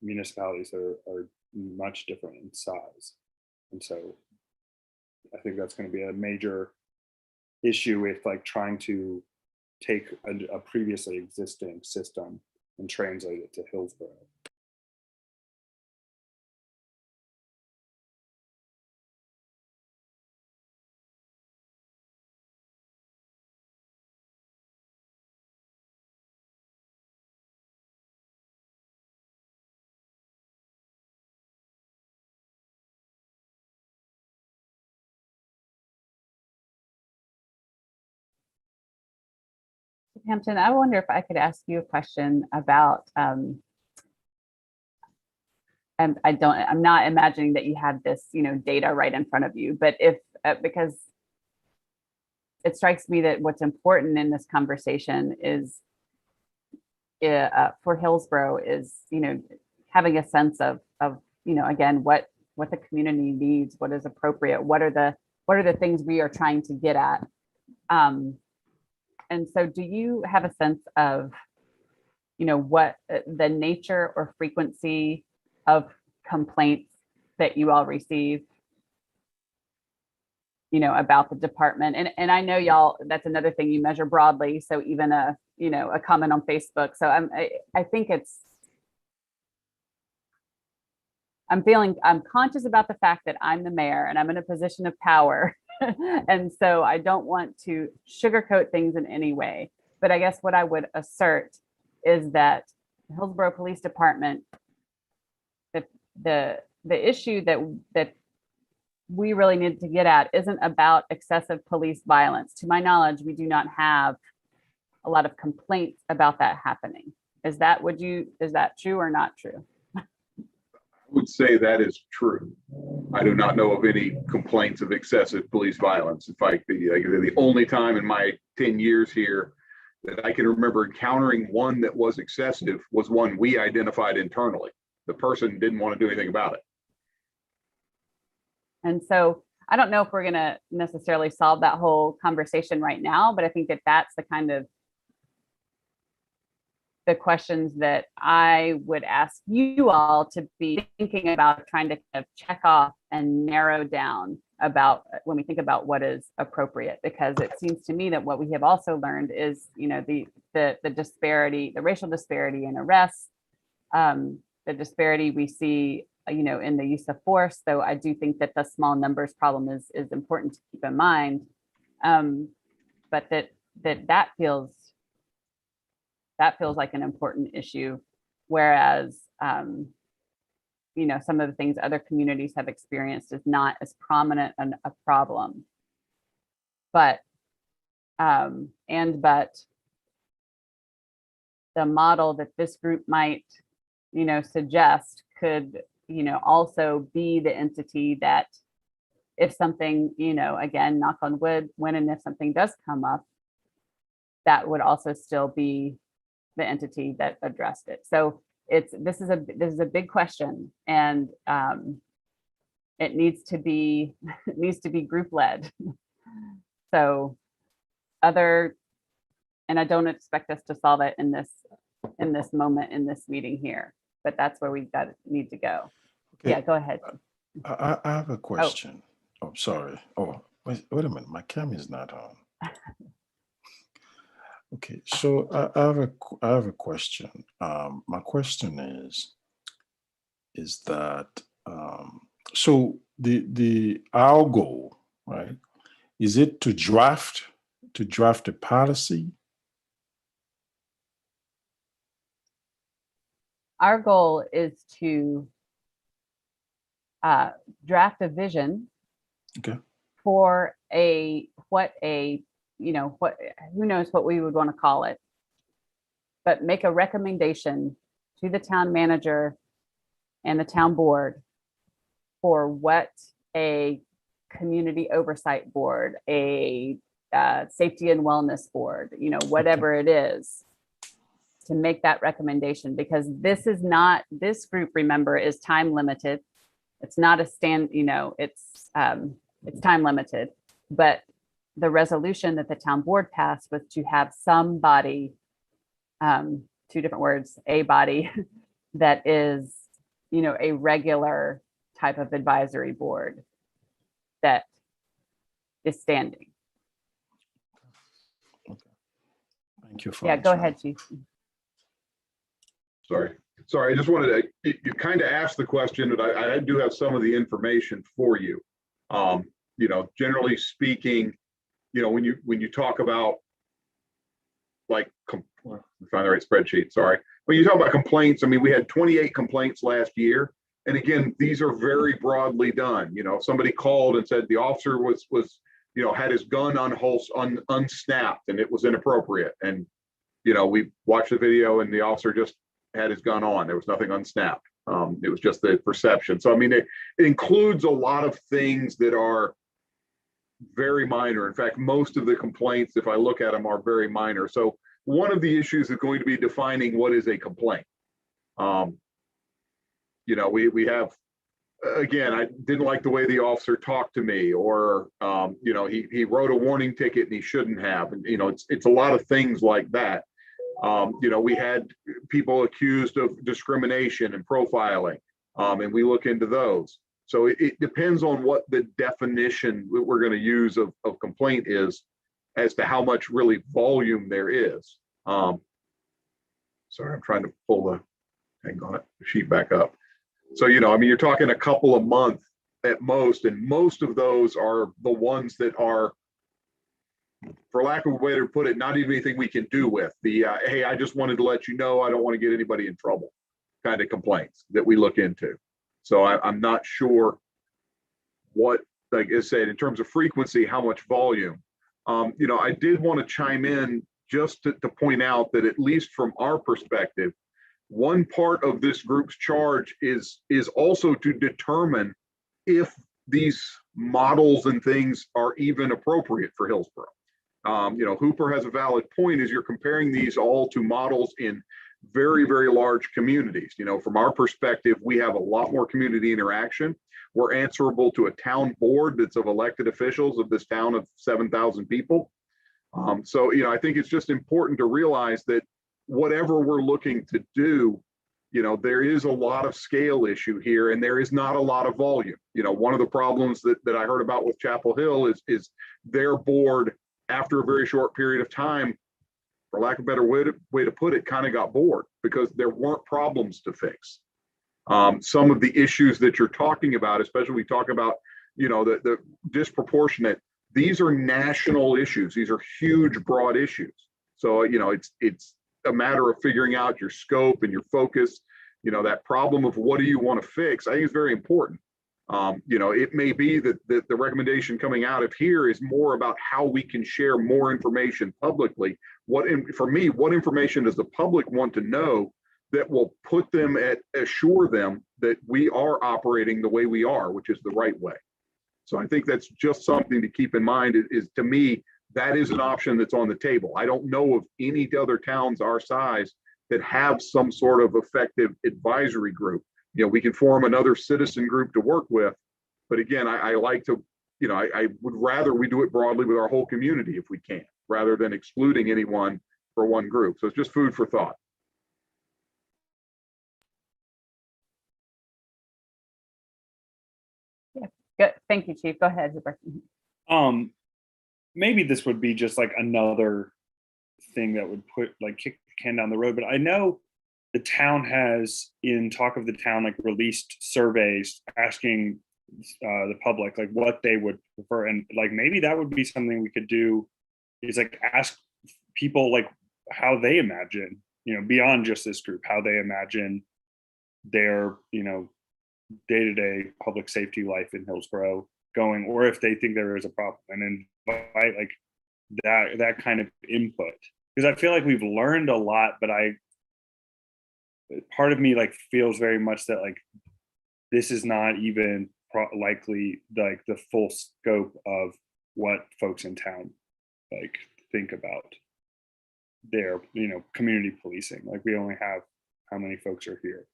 municipalities that are much different in size. And so I think that's going to be a major issue with like trying to take a previously existing system and translate it to Hillsborough. Hampton, I wonder if I could ask you a question about, and I'm not imagining that you have this, data right in front of you, but if, because it strikes me that what's important in this conversation is for Hillsborough is, having a sense of, again, what the community needs, what is appropriate, what are the things we are trying to get at. And so do you have a sense of, what the nature or frequency of complaints that you all receive, about the department? And I know y'all, that's another thing you measure broadly. So even a comment on Facebook. So I think I'm conscious about the fact that I'm the mayor and I'm in a position of power. And so I don't want to sugarcoat things in any way, but I guess what I would assert is that Hillsborough Police Department, the issue that we really need to get at isn't about excessive police violence. To my knowledge, we do not have a lot of complaints about that happening. Is that true or not true? I would say that is true. I do not know of any complaints of excessive police violence. In fact, the only time in my 10 years here that I can remember encountering one that was excessive was one we identified internally. The person didn't want to do anything about it. And so I don't know if we're going to necessarily solve that whole conversation right now, but I think that that's the kind of the questions that I would ask you all to be thinking about, trying to kind of check off and narrow down about when we think about what is appropriate, because it seems to me that what we have also learned is, the disparity, the racial disparity in arrests, the disparity we see, in the use of force. So I do think that the small numbers problem is important to keep in mind, but that feels like an important issue, whereas some of the things other communities have experienced is not as prominent a problem. But the model that this group might suggest could also be the entity that, if something, again, knock on wood, when and if something does come up, that would also still be the entity that addressed it. So this is a big question, and it needs to be group led. So and I don't expect us to solve it in this moment, in this meeting here, but that's where we need to go. Okay. Yeah, go ahead. I have a question. Oh, sorry. Oh, wait a minute. My camera is not on. Okay, so I have a question. My question is that so our goal, right? Is it to draft a policy? Our goal is to draft a vision Okay. for who knows what we would want to call it, but make a recommendation to the town manager and the town board for what a community oversight board, a safety and wellness board, whatever it is, to make that recommendation, because this group, remember, is time limited. It's not a it's time limited, but the resolution that the town board passed was to have some body, two different words, a body that is, a regular type of advisory board that is standing. Thank you for Yeah, go answering. ahead, Chief. Sorry, I just wanted to, you kind of asked the question, but I do have some of the information for you. Generally speaking, when you talk about like, find the right spreadsheet, sorry. When you talk about complaints, I mean, we had 28 complaints last year. And again, these are very broadly done. If somebody called and said the officer was had his gun unsnapped and it was inappropriate. And, we watched the video and the officer just had his gun on. There was nothing unsnapped. It was just the perception. So, I mean, it includes a lot of things that are very minor. In fact, most of the complaints, if I look at them, are very minor. So one of the issues is going to be defining what is a complaint. We have, again, I didn't like the way the officer talked to me, or, he wrote a warning ticket and he shouldn't have. And, it's a lot of things like that. We had people accused of discrimination and profiling, and we look into those. So it depends on what the definition that we're going to use of complaint is, as to how much really volume there is. Sorry, I'm trying to pull the sheet back up. So, you're talking a couple a month at most, and most of those are the ones that are, for lack of a way to put it, not even anything we can do with. The, hey, I just wanted to let you know I don't want to get anybody in trouble kind of complaints that we look into. So I'm not sure what, like I said, in terms of frequency, how much volume. I did want to chime in just to point out that, at least from our perspective, one part of this group's charge is also to determine if these models and things are even appropriate for Hillsborough. Hooper has a valid point, as you're comparing these all to models in very, very large communities. From our perspective, we have a lot more community interaction. We're answerable to a town board that's of elected officials of this town of 7,000 people. So, I think it's just important to realize that whatever we're looking to do, there is a lot of scale issue here, and there is not a lot of volume. One of the problems that I heard about with Chapel Hill is their board, after a very short period of time, for lack of a better way to put it, kind of got bored because there weren't problems to fix. Some of the issues that you're talking about, especially we talk about, the disproportionate, these are national issues. These are huge, broad issues. So, it's a matter of figuring out your scope and your focus. That problem of what do you want to fix, I think is very important. It may be that the recommendation coming out of here is more about how we can share more information publicly. For me, what information does the public want to know that will assure them that we are operating the way we are, which is the right way. So I think that's just something to keep in mind. Is to me, that is an option that's on the table. I don't know of any other towns our size that have some sort of effective advisory group. We can form another citizen group to work with, but again, I like to, I would rather we do it broadly with our whole community if we can, rather than excluding anyone for one group. So it's just food for thought. Yeah, good. Thank you, Chief. Go ahead, Hooper. Maybe this would be just like another thing that would kick the can down the road, but I know the town has, in Talk of the Town, released surveys asking the public, like what they would prefer. And like, maybe that would be something we could do, is like ask people like how they imagine, beyond just this group, how they imagine their, day-to-day public safety life in Hillsborough going, or if they think there is a problem, and invite like that kind of input. Because I feel like we've learned a lot, but part of me like feels very much that like this is not even likely like the full scope of what folks in town like think about their community policing. Like, we only have how many folks are here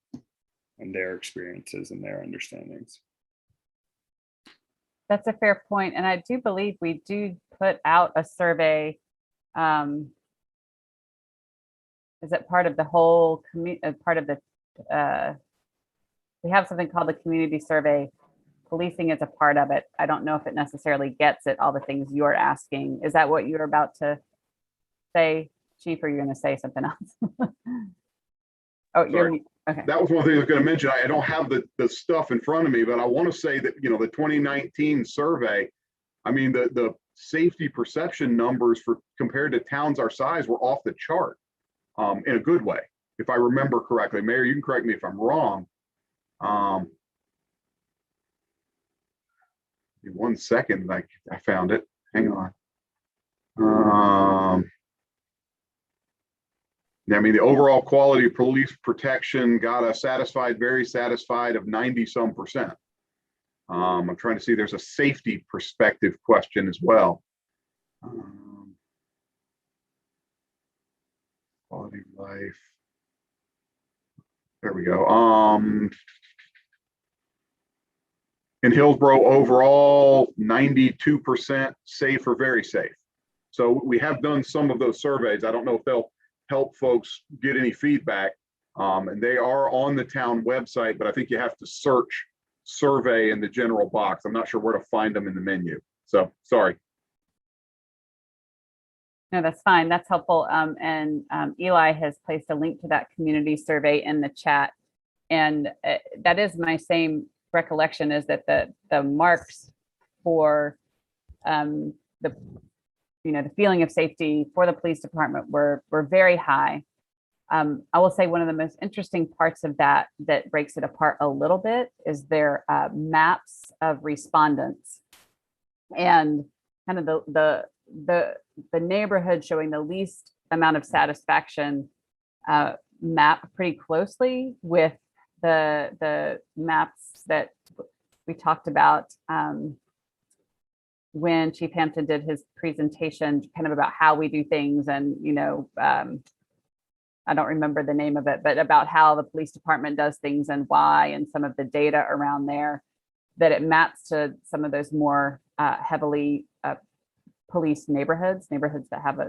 and their experiences and their understandings. That's a fair point. And I do believe we do put out a survey. Is it part of the whole part of the, we have something called the community survey. Policing is a part of it. I don't know if it necessarily gets at all the things you're asking. Is that what you're about to say, Chief, or you're going to say something else? Oh, you're okay. That was one thing I was going to mention. I don't have the stuff in front of me, but I want to say that, the 2019 survey, I mean, the safety perception numbers for compared to towns our size were off the chart, in a good way, if I remember correctly. Mayor, you can correct me if I'm wrong. In 1 second, I found it. Hang on. I mean, the overall quality of police protection got a satisfied, very satisfied of 90-some%. I'm trying to see, there's a safety perspective question as well. Quality of life. There we go. In Hillsborough, overall, 92% safe or very safe. So we have done some of those surveys. I don't know if they'll help folks get any feedback. And they are on the town website, but I think you have to search survey in the general box. I'm not sure where to find them in the menu. So sorry. No, that's fine. That's helpful. Eli has placed a link to that community survey in the chat. And that is my same recollection, is that the marks for the feeling of safety for the police department were very high. I will say one of the most interesting parts of that breaks it apart a little bit is their maps of respondents, and kind of the neighborhood showing the least amount of satisfaction map pretty closely with the maps that we talked about when Chief Hampton did his presentation, kind of about how we do things. And, I don't remember the name of it, but about how the police department does things and why, and some of the data around there, that it maps to some of those more heavily police neighborhoods that have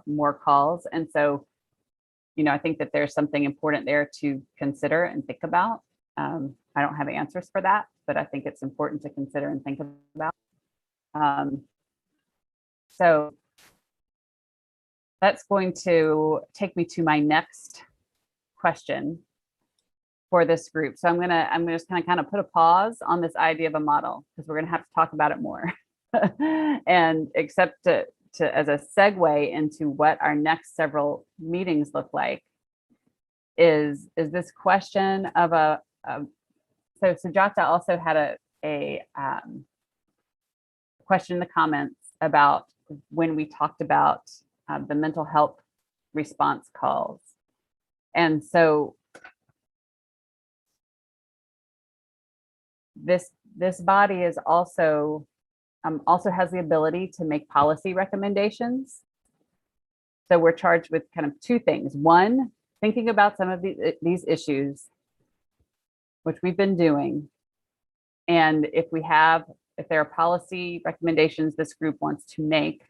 more calls. And so, I think that there's something important there to consider and think about. I don't have answers for that, but I think it's important to consider and think about. So that's going to take me to my next question for this group. So I'm gonna just kind of put a pause on this idea of a model, because we're gonna have to talk about it more. And except to as a segue into what our next several meetings look like, is this question of so Sujata also had a question in the comments about when we talked about the mental health response calls. And so this body is also has the ability to make policy recommendations. So we're charged with kind of two things. One, thinking about some of these issues, which we've been doing. And if there are policy recommendations this group wants to make,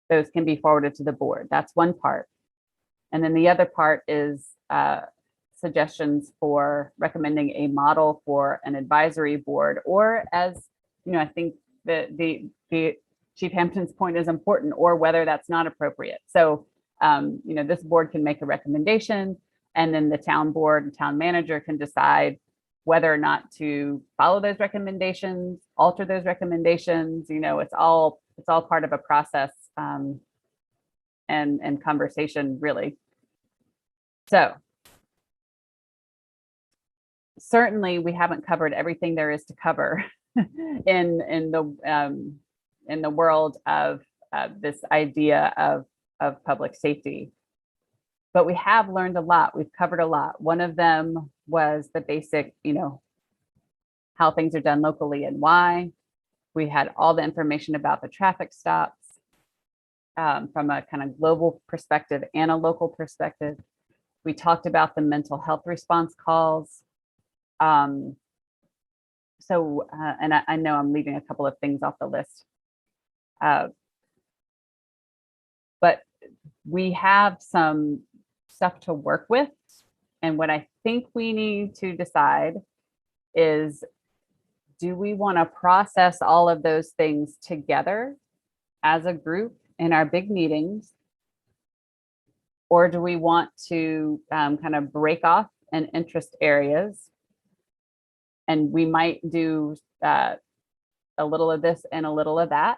those can be forwarded to the board. That's one part. And then the other part is suggestions for recommending a model for an advisory board, or, as I think the Chief Hampton's point is important, or whether that's not appropriate. So this board can make a recommendation, and then the town board and town manager can decide whether or not to follow those recommendations, alter those recommendations, it's all part of a process and conversation, really. So certainly we haven't covered everything there is to cover in the world of this idea of public safety. But we have learned a lot. We've covered a lot. One of them was the basic, how things are done locally and why. We had all the information about the traffic stops from a kind of global perspective and a local perspective. We talked about the mental health response calls. And I know I'm leaving a couple of things off the list. But we have some stuff to work with. And what I think we need to decide is, do we want to process all of those things together as a group in our big meetings? Or do we want to kind of break off in interest areas? And we might do a little of this and a little of that.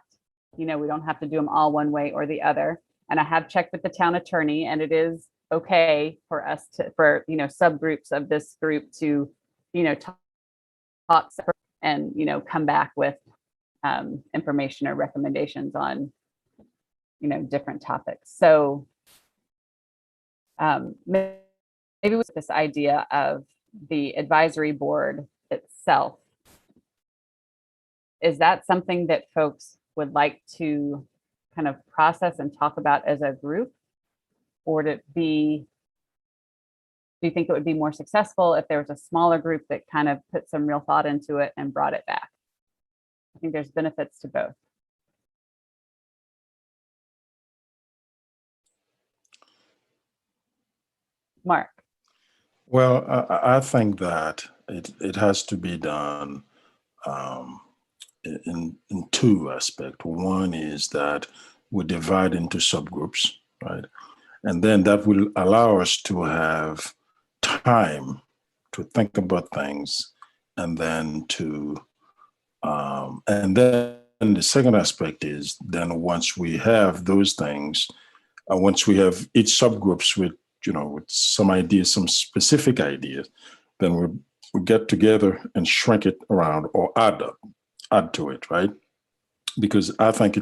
We don't have to do them all one way or the other. And I have checked with the town attorney, and it is okay for us for subgroups of this group to, talk and, come back with information or recommendations on, different topics. So maybe with this idea of the advisory board itself, is that something that folks would like to kind of process and talk about as a group? Or do you think it would be more successful if there was a smaller group that kind of put some real thought into it and brought it back? I think there's benefits to both. Mark. Well, I think that it has to be done in two aspects. One is that we divide into subgroups, right? And then that will allow us to have time to think about things, and then the second aspect is, then once we have those things, once we have each subgroups with some ideas, some specific ideas, then we get together and shrink it around or add to it, right? Because I think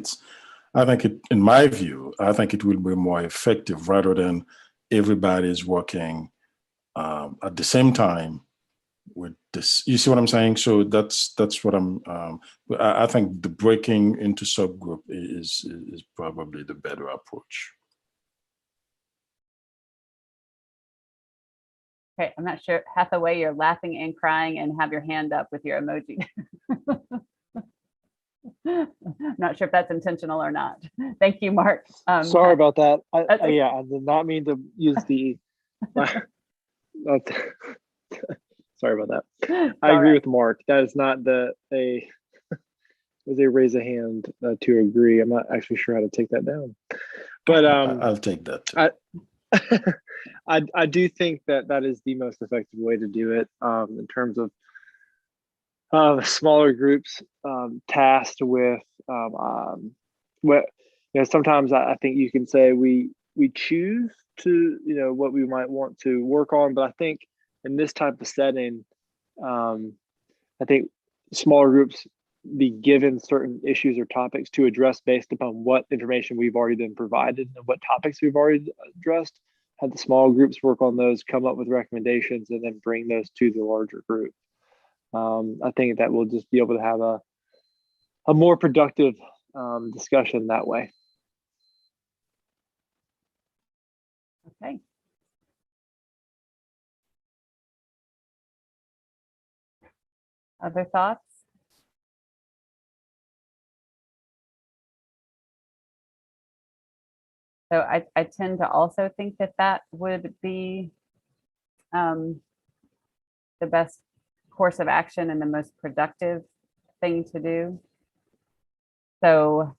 in my view, I think it will be more effective rather than everybody's working at the same time with this. You see what I'm saying? So that's what I think the breaking into subgroup is probably the better approach. Okay, I'm not sure, Hathaway, you're laughing and crying and have your hand up with your emoji. I'm not sure if that's intentional or not. Thank you, Mark. Sorry about that. Yeah, I did not mean to use the. Sorry about that. I agree with Mark. That is not was a raise a hand to agree. I'm not actually sure how to take that down, but I'll take that too. I do think that is the most effective way to do it in terms of smaller groups tasked with sometimes I think you can say we choose to what we might want to work on, but I think in this type of setting I think smaller groups be given certain issues or topics to address based upon what information we've already been provided and what topics we've already addressed. Have the small groups work on those, come up with recommendations, and then bring those to the larger group. I think that we'll just be able to have a more productive discussion that way. Okay. Other thoughts? So I tend to also think that would be the best course of action and the most productive thing to do. So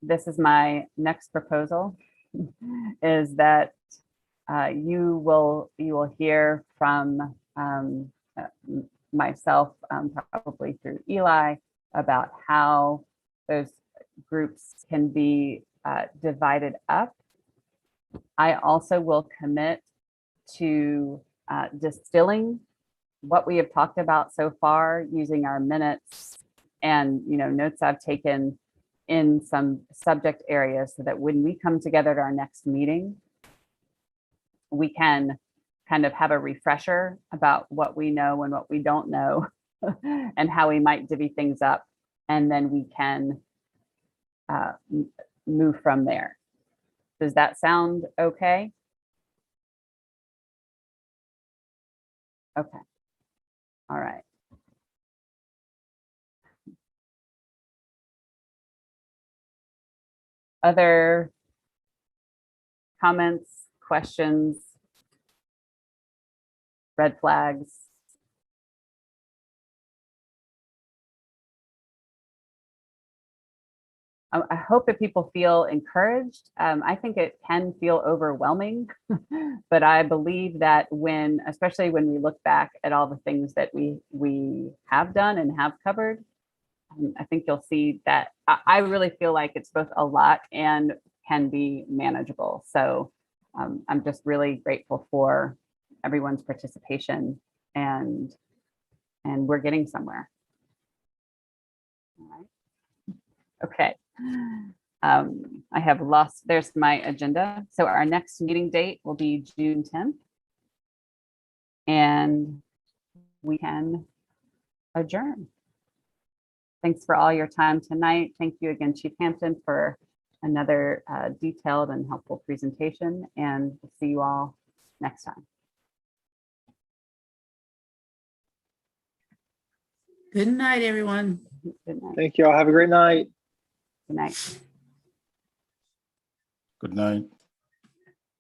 this is my next proposal, is that you will hear from myself, probably through Eli, about how those groups can be divided up. I also will commit to distilling what we have talked about so far using our minutes and notes I've taken in some subject areas, so that when we come together at our next meeting, we can kind of have a refresher about what we know and what we don't know and how we might divvy things up. And then we can move from there. Does that sound okay? Okay. All right. Other comments, questions, red flags? I hope that people feel encouraged. I think it can feel overwhelming, but I believe that especially when we look back at all the things that we have done and have covered, I think you'll see that I really feel like it's both a lot and can be manageable. So I'm just really grateful for everyone's participation, and we're getting somewhere. All right. Okay. I have lost, there's my agenda. So our next meeting date will be June 10th. And we can adjourn. Thanks for all your time tonight. Thank you again, Chief Hampton, for another detailed and helpful presentation. And we'll see you all next time. Good night, everyone. Good night. Thank you all. Have a great night. Good night. Good night.